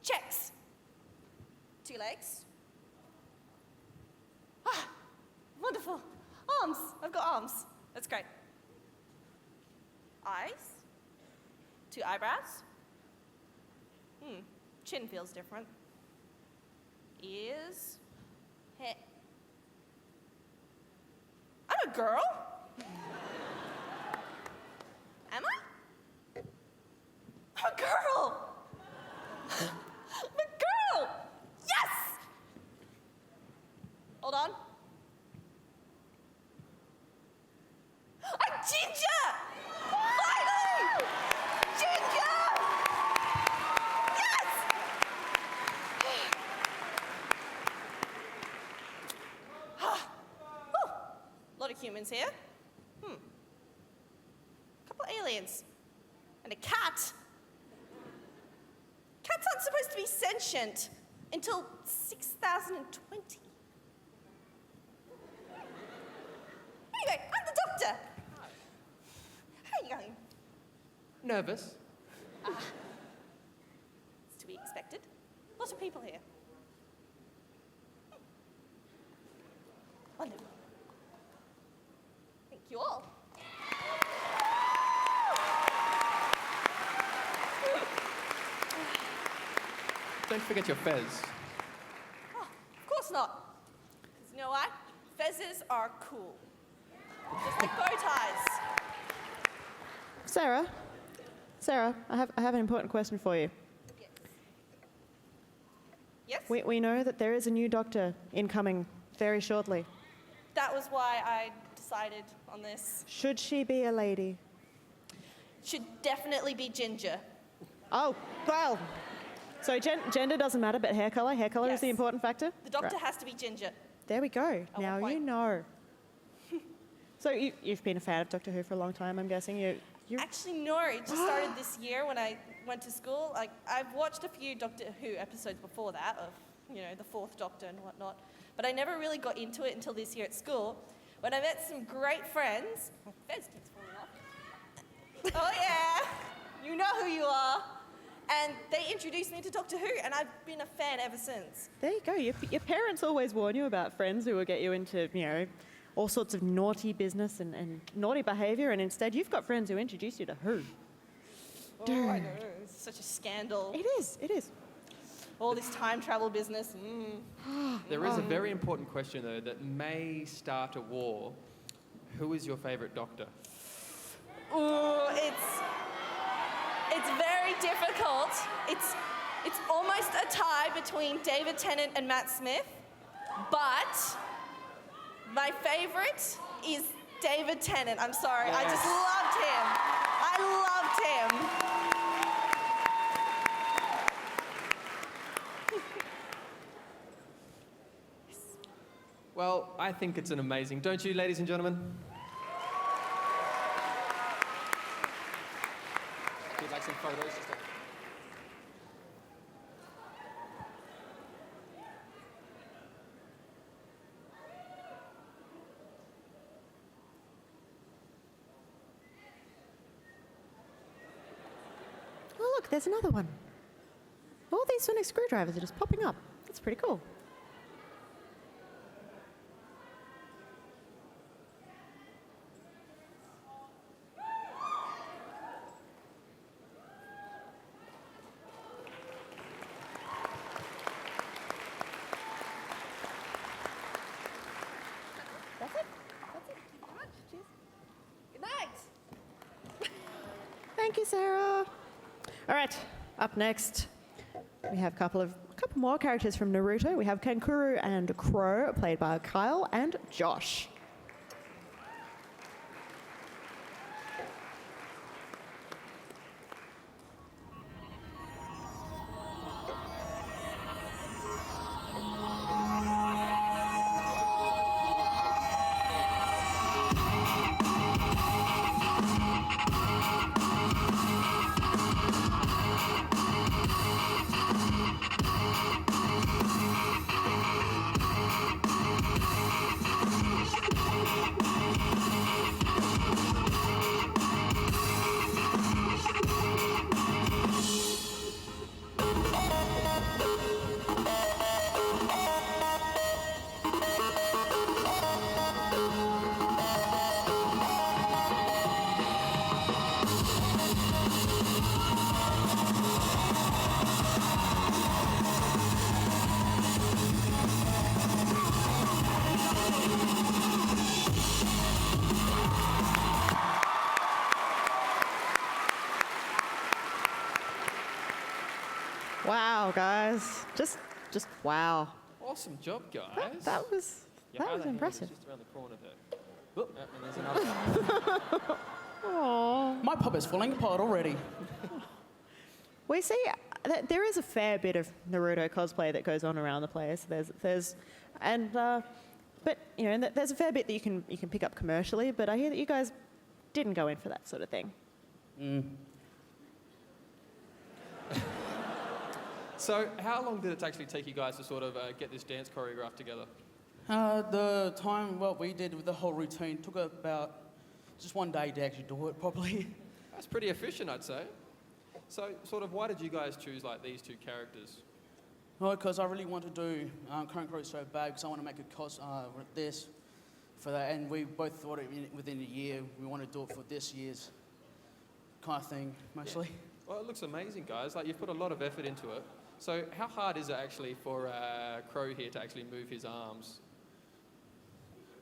Checks. 2 legs. Ah, wonderful. Arms. I've got arms. That's great. Eyes. 2 eyebrows. Chin feels different. Ears. Hair. I'm a girl. Am I? I'm a girl. I'm a girl! Yes! Hold on. I'm Ginger! Finally! Ginger! Yes! A lot of humans here. Couple aliens. And a cat. Cats aren't supposed to be sentient until 6020. Anyway, I'm the doctor. How are you going? Nervous? It's to be expected. Lots of people here. Wonderful. Thank you all. Don't forget your fez. Oh, of course not. Because you know what? Fezzes are cool. Just like bow ties. Sarah, I have an important question for you. Yes? We know that there is a new doctor incoming very shortly. That was why I decided on this. Should she be a lady? Should definitely be ginger. Oh, well. So gender doesn't matter, but hair color is the important factor? The doctor Right. has to be ginger. There we go. At Now one you point. know. So you've been a fan of Doctor Who for a long time, I'm guessing. You Actually, no. It just started this year when I went to school. Like, I've watched a few Doctor Who episodes before that of, the 4th Doctor and whatnot. But I never really got into it until this year at school when I met some great friends. My fez keeps falling off. Oh, yeah. You know who you are. And they introduced me to Doctor Who, and I've been a fan ever since. There you go. Your parents always warn you about friends who will get you into, all sorts of naughty business and naughty behaviour, and instead you've got friends who introduce you to Who. Oh, I know. It's such a scandal. It is. All this time travel business. There is a very important question, though, that may start a war. Who is your favourite Doctor? Ooh, it's very difficult. It's almost a tie between David Tennant and Matt Smith, but my favourite is David Tennant. I'm sorry, I just loved him. I loved him. Well, I think it's an amazing, don't you, ladies and gentlemen? We'd like some photos. Oh, look, there's another one. All these sonic screwdrivers are just popping up. That's pretty cool. Thank you, Sarah. All right, up next, we have a couple more characters from Naruto. We have Kankuro and Crow, played by Kyle and Josh. Wow, guys. Just wow. Awesome job, guys. That was impressive. Just around the corner there. Oh, and there's another one. Aww. My puppet's falling apart already. We see that there is a fair bit of Naruto cosplay that goes on around the place. But there's a fair bit that you can pick up commercially. But I hear that you guys didn't go in for that sort of thing. So how long did it actually take you guys to sort of get this dance choreographed together? The time what we did with the whole routine took about just one day to actually do it properly. That's pretty efficient, I'd say. So sort of why did you guys choose like these two characters? Well, because I really want to do Current Crow so bad because I want to make a this for that, and we both thought within a year we want to do it for this year's kind of thing, mostly. Yeah. Well, it looks amazing, guys. Like you've put a lot of effort into it. So how hard is it actually for Crow here to actually move his arms?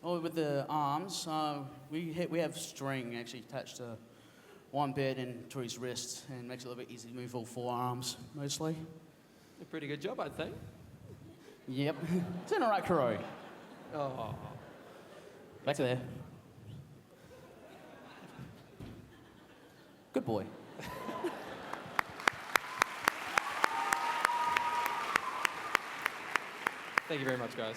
Oh, with the arms, we have string actually attached to one bit and to his wrist, and makes it a little bit easy to move all four arms, mostly. A pretty good job, I'd think. Yep. It's in all right, Crow. Oh. Back to there. Good boy. Thank you very much, guys.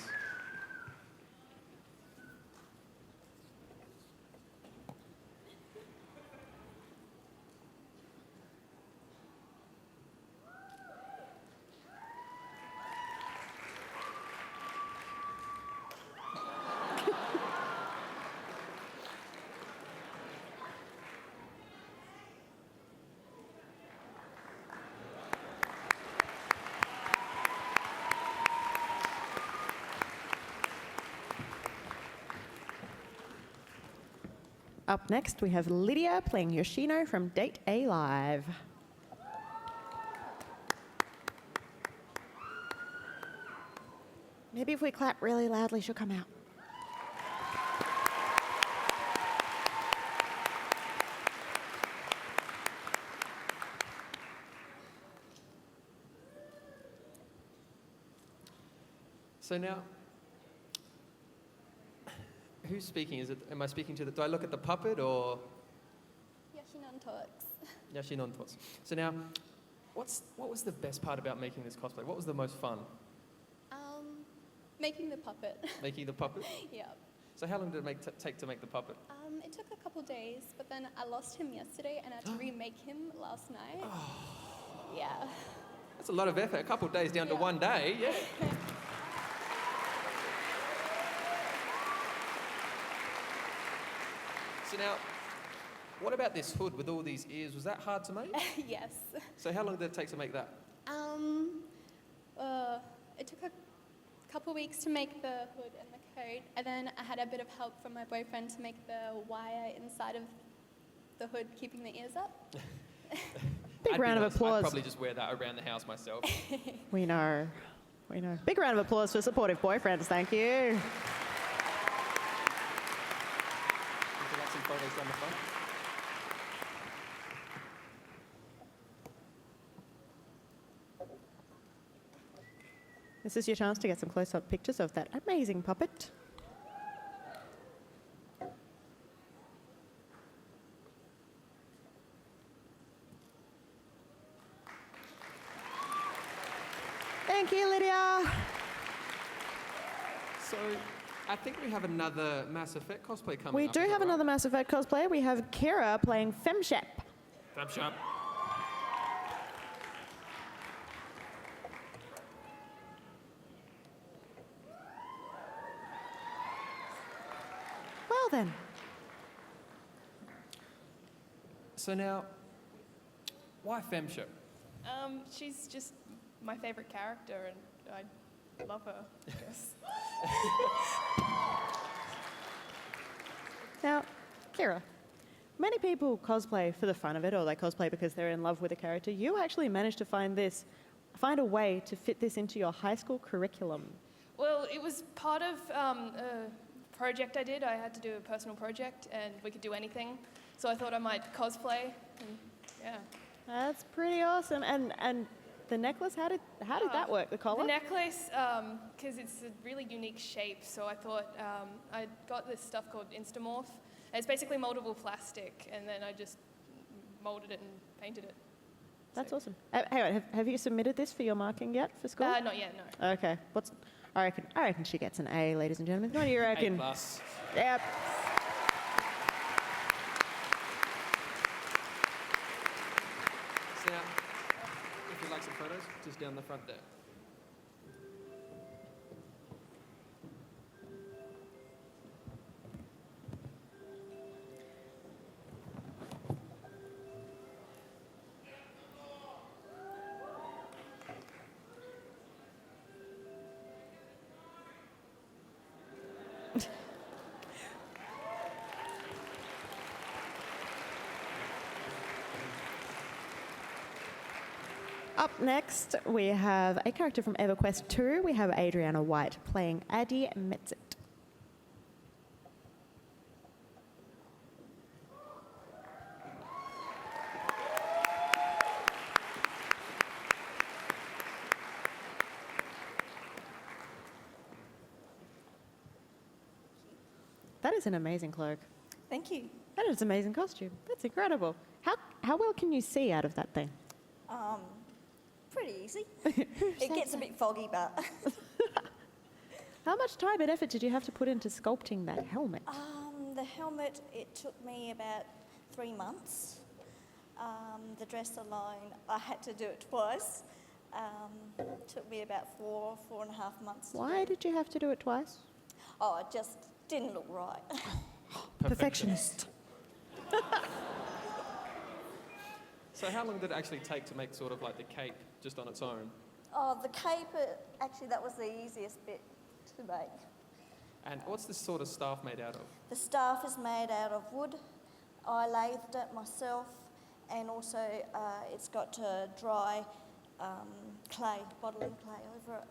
Up next, we have Lydia playing Yoshino from Date A Live. Maybe if we clap really loudly, she'll come out. So now, who's speaking? Am I speaking to do I look at the puppet or? Yoshinon talks. Yoshinon thoughts. So now, what was the best part about making this cosplay? What was the most fun? Making the puppet. Making the puppet? Yeah. So how long did it take to make the puppet? It took a couple days, but then I lost him yesterday and I had to remake him last night. Yeah. That's a lot of effort. A couple of days down to one day. Yeah. So now, what about this hood with all these ears? Was that hard to make? Yes. So how long did it take to make that? It took a couple weeks to make the hood and the coat, and then I had a bit of help from my boyfriend to make the wire inside of the hood, keeping the ears up. Big round of applause. I'd probably just wear that around the house myself. We know. We know. Big round of applause for supportive boyfriends. Thank you. Would you like some photos down the front? This is your chance to get some close-up pictures of that amazing puppet. Thank you, Lydia. So, I think we have another Mass Effect cosplay coming We up. do is that have right? another Mass Effect cosplayer. We have Kira playing Femshep. Thumbs up. Well then. So now, why Femship? She's just my favourite character, and I love her, I guess. Now, Kira, many people cosplay for the fun of it, or they cosplay because they're in love with a character. You actually managed to find a way to fit this into your high school curriculum. Well, it was part of a project I did. I had to do a personal project, and we could do anything. So I thought I might cosplay, and yeah. That's pretty awesome. And the necklace, how did that work? The collar? The necklace, because it's a really unique shape, so I thought I got this stuff called Instamorph. And it's basically moldable plastic, and then I just molded it and painted it. That's awesome. Hang on, have you submitted this for your marking yet for school? Not yet, no. Okay. I reckon she gets an A, ladies and gentlemen. What do you reckon? A+. Yep. So now, if you'd like some photos, just down the front there. Up next, we have a character from EverQuest 2. We have Adriana White playing Addie Metzit. That is an amazing cloak. Thank you. That is an amazing costume. That's incredible. How well can you see out of that thing? Pretty easy. It gets a bit foggy, but... How much time and effort did you have to put into sculpting that helmet? The helmet, it took me about 3 months. The dress alone, I had to do it twice. Took me about 4.5 months. Why did you have to do it twice? Oh, it just didn't look right. Perfectionist. So how long did it actually take to make sort of like the cape just on its own? Oh, the cape, actually, that was the easiest bit to make. And what's this sort of staff made out of? The staff is made out of wood, I lathed it myself, and also it's got to dry clay, bottling clay over it.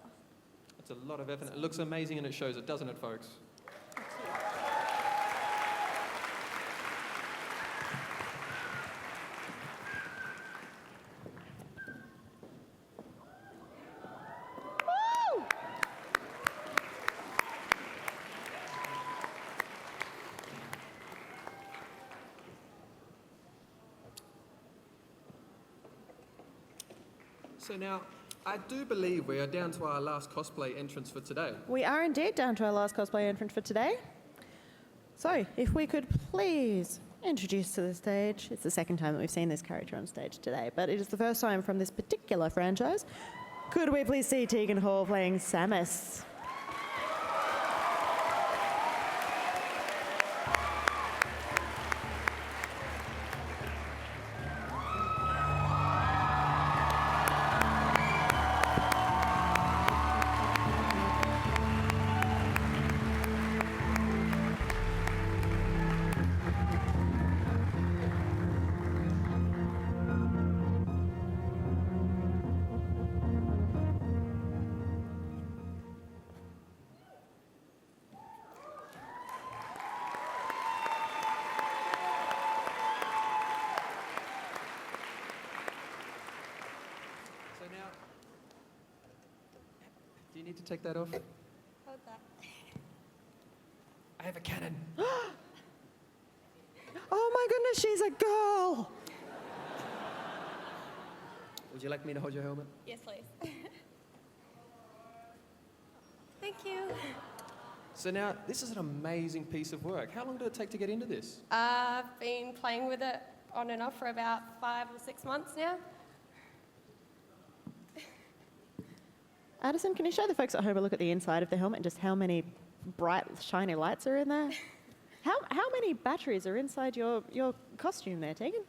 It's a lot of effort. It looks amazing and it shows it, doesn't it, folks? So now, I do believe we are down to our last cosplay entrance for today. We are indeed down to our last cosplay entrant for today. So, if we could please introduce to the stage, it's the second time that we've seen this character on stage today, but it is the first time from this particular franchise. Could we please see Tegan Hall playing Samus? So now, do you need to take that off? Hold that. I have a cannon. Oh my goodness, she's a girl! Would you like me to hold your helmet? Yes, please. Thank you. So now, this is an amazing piece of work. How long did it take to get into this? I've been playing with it on and off for about 5 or 6 months now. Addison, can you show the folks at home a look at the inside of the helmet and just how many bright, shiny lights are in there? How many batteries are inside your costume there, Tegan?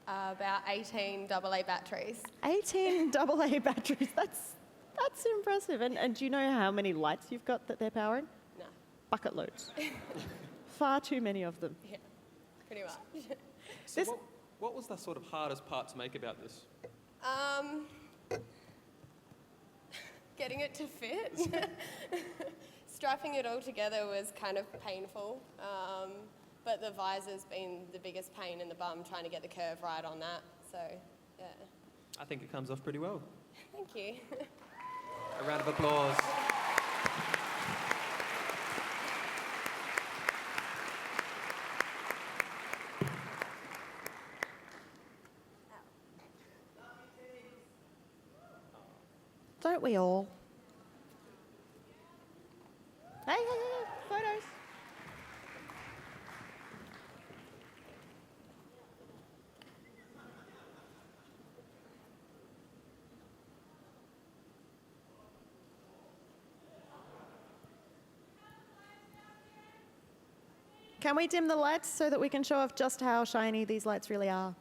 About 18 AA batteries. 18 AA batteries. That's impressive. And do you know how many lights you've got that they're powering? No. Bucket loads. Far too many of them. Yeah, pretty much. So what was the sort of hardest part to make about this? Getting it to fit. Strapping it all together was kind of painful, but the visor's been the biggest pain in the bum, trying to get the curve right on that, so yeah. I think it comes off pretty well. Thank you. A round of applause. Don't we all? Hey, photos. Can we dim the lights so that we can show off just how shiny these lights really are?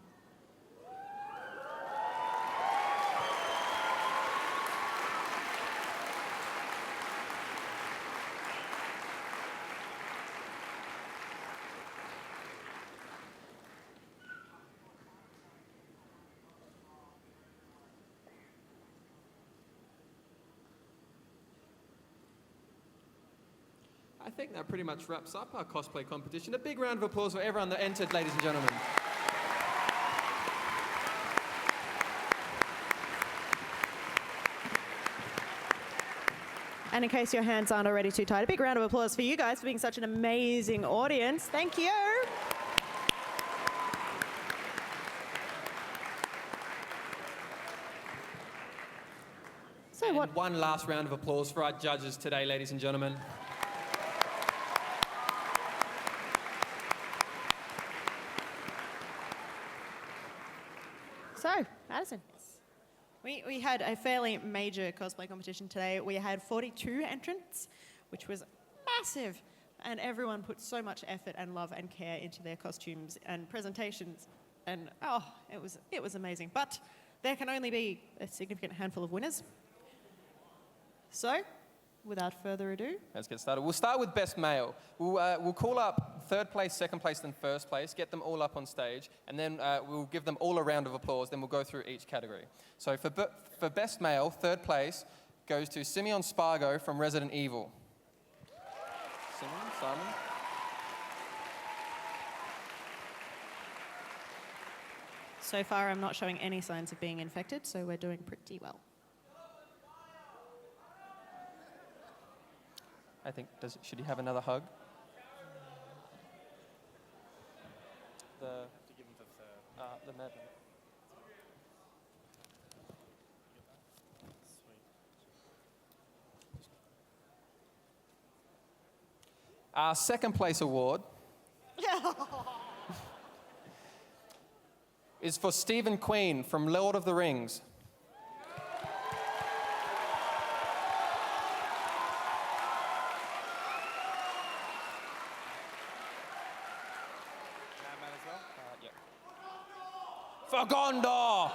I think that pretty much wraps up our cosplay competition. A big round of applause for everyone that entered, ladies and gentlemen. And in case your hands aren't already too tight, a big round of applause for you guys for being such an amazing audience. Thank you. So and one last round of applause for our judges today, ladies and gentlemen. So, Addison, we had a fairly major cosplay competition today. We had 42 entrants, which was massive, and everyone put so much effort and love and care into their costumes and presentations, and it was amazing. But there can only be a significant handful of winners. So, without further ado, Let's get started. We'll start with Best Male. We'll call up third place, second place, then first place. Get them all up on stage, and then we'll give them all a round of applause. Then we'll go through each category. So for best male, third place goes to Simeon Spargo from Resident Evil. Simon? So far, I'm not showing any signs of being infected, so we're doing pretty well. I think, should he have another hug? The madman. Our second place award is for Stephen Queen from Lord of the Rings. Madman as well? Yep. For Gondor!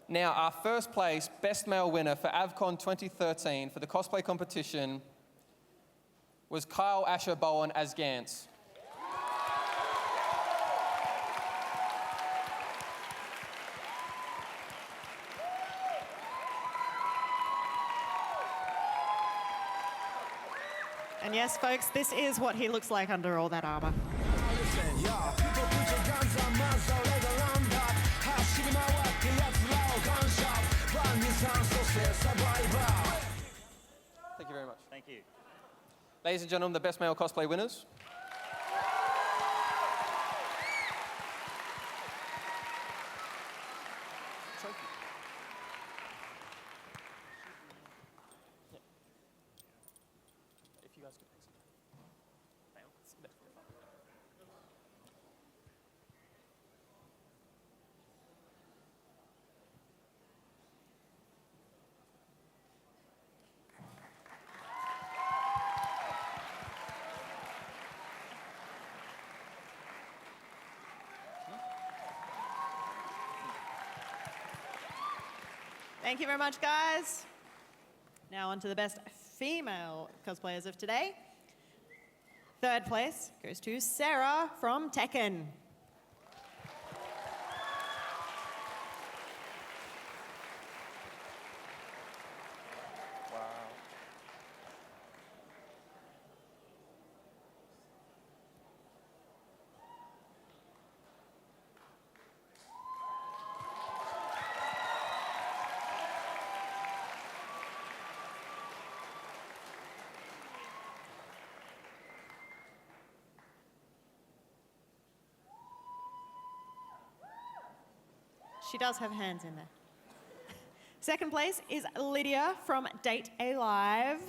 Now, our first place best male winner for AVCon 2013 for the cosplay competition was Kyle Asher Bowen as Gantz. And yes, folks, this is what he looks like under all that armor. Thank you very much. Thank you. Ladies and gentlemen, the best male cosplay winners. If you guys could exit. Thank you very much, guys. Now on to the best female cosplayers of today. Third place goes to Sarah from Tekken. She does have hands in there. Second place is Lydia from Date A Live.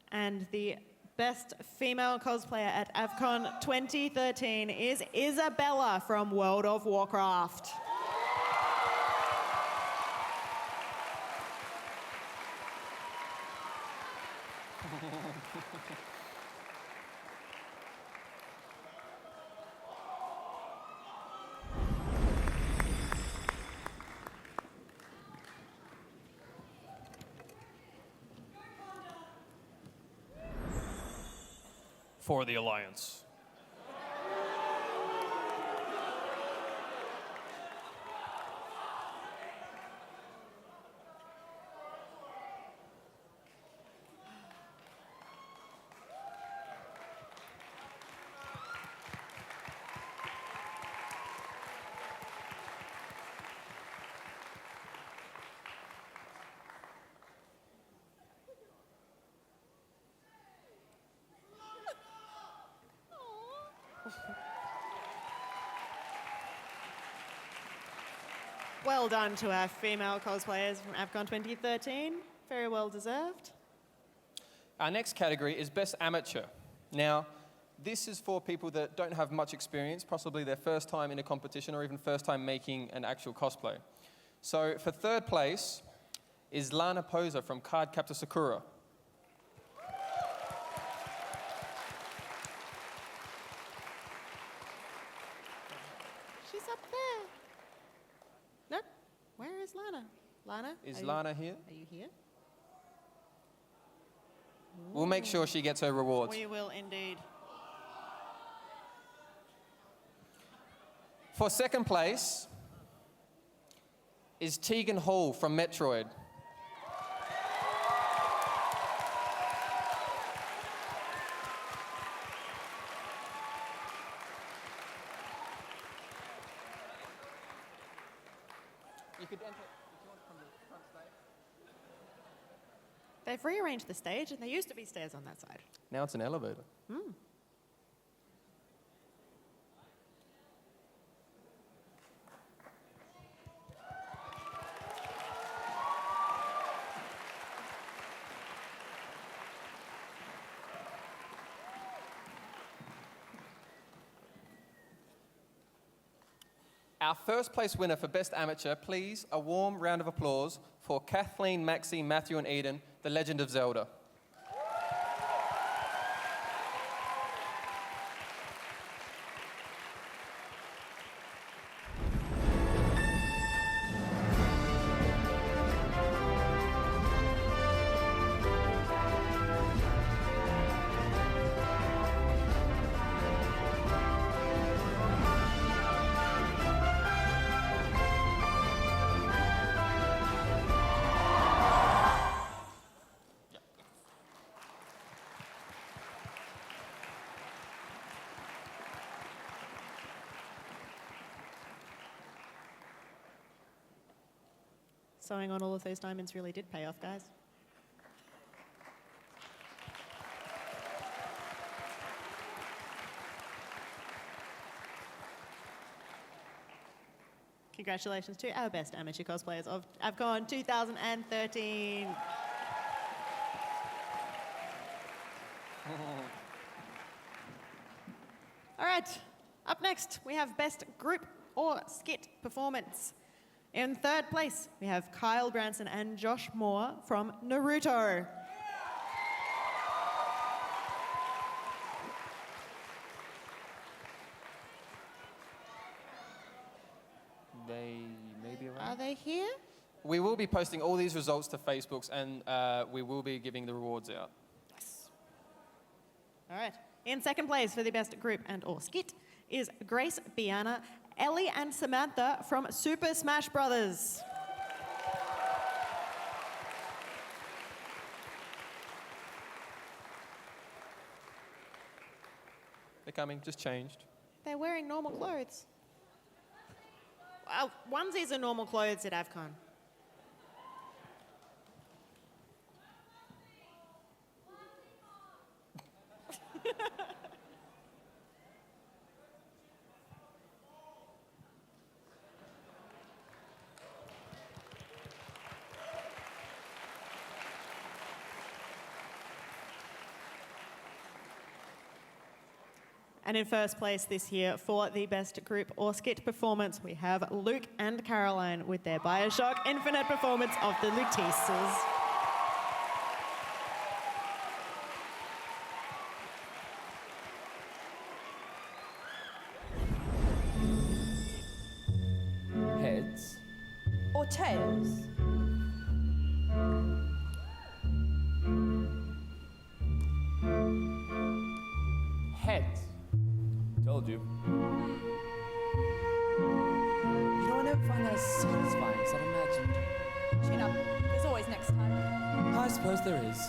And the best female cosplayer at AVCon 2013 is Isabella from World of Warcraft. For the Alliance. Well done to our female cosplayers from AVCon 2013. Very well deserved. Our next category is Best Amateur. Now, this is for people that don't have much experience, possibly their first time in a competition or even first time making an actual cosplay. So for third place is Lana Poser from Card Captor Sakura. She's up there. No, where is Lana? Lana? Is Lana here? Are you here? We'll make sure she gets her rewards. We will indeed. For second place is Tegan Hall from Metroid. You could enter if you want from the front stage. They've rearranged the stage, and there used to be stairs on that side. Now it's an elevator. Hmm. Our first place winner for Best Amateur, please, a warm round of applause for Kathleen, Maxie, Matthew, and Eden, The Legend of Zelda. Sewing on all of those diamonds really did pay off, guys. Congratulations to our best amateur cosplayers of AVCon 2013. All right, up next, we have Best Group or Skit Performance. In third place, we have Kyle Branson and Josh Moore from Naruto. They may be around. Are they here? We will be posting all these results to Facebooks, and we will be giving the rewards out. Yes. All right. In second place for the Best Group and or Skit is Grace, Biana, Ellie and Samantha from Super Smash Brothers. They're coming, just changed. They're wearing normal clothes. Well, onesies are normal clothes at AVCon. And in first place this year for the Best Group or Skit Performance, we have Luke and Caroline with their Bioshock Infinite performance of the Luteces. Heads or tails? Heads. Told you. You know, I never find that as satisfying as I'd imagined. Chin up. There's always next time. I suppose there is.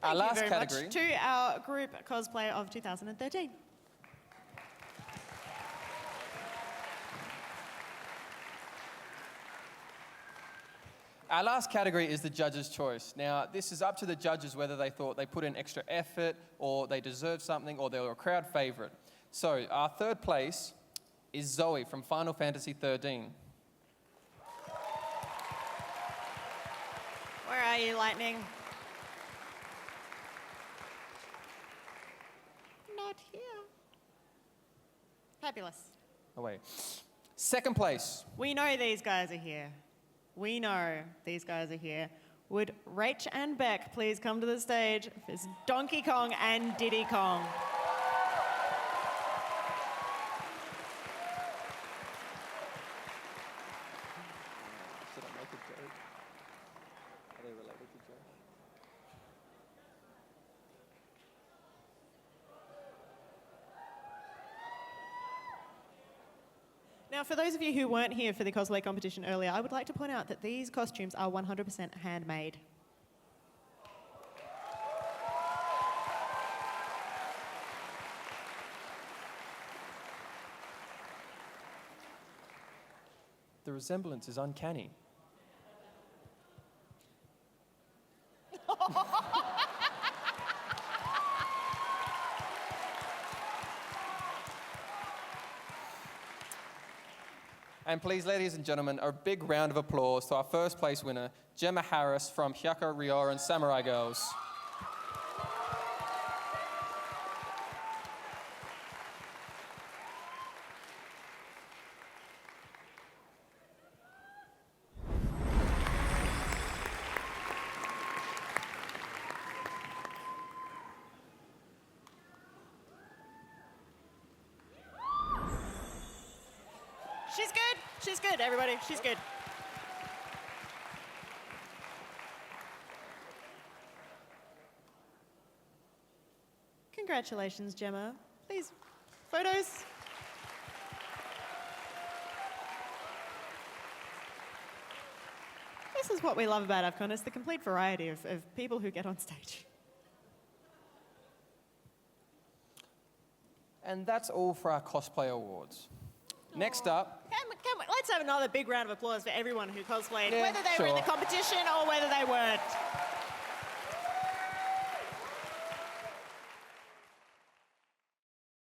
Our Thank last you very category. much to our group cosplay of 2013. Our last category is the judge's choice. Now, this is up to the judges whether they thought they put in extra effort or they deserved something or they were a crowd favorite. So, our third place is Zoe from Final Fantasy 13. Where are you, Lightning? Not here. Fabulous. Oh, wait. Second place. We know these guys are here. We know these guys are here. Would Rach and Beck please come to the stage? It's Donkey Kong and Diddy Kong. Should I make a joke? Are they related to Joe? Now, for those of you who weren't here for the cosplay competition earlier, I would like to point out that these costumes are 100% handmade. The resemblance is uncanny. And please, ladies and gentlemen, a big round of applause to our first place winner, Gemma Harris from Hyaka Ryoran Samurai Girls. She's good. She's good, everybody. She's good. Congratulations, Gemma. Please, photos. This is what we love about AVCon. It's the complete variety of people who get on stage. And that's all for our cosplay awards. Next up, Let's have another big round of applause for everyone who cosplayed, Yeah, whether they were in the sure. competition or whether they weren't.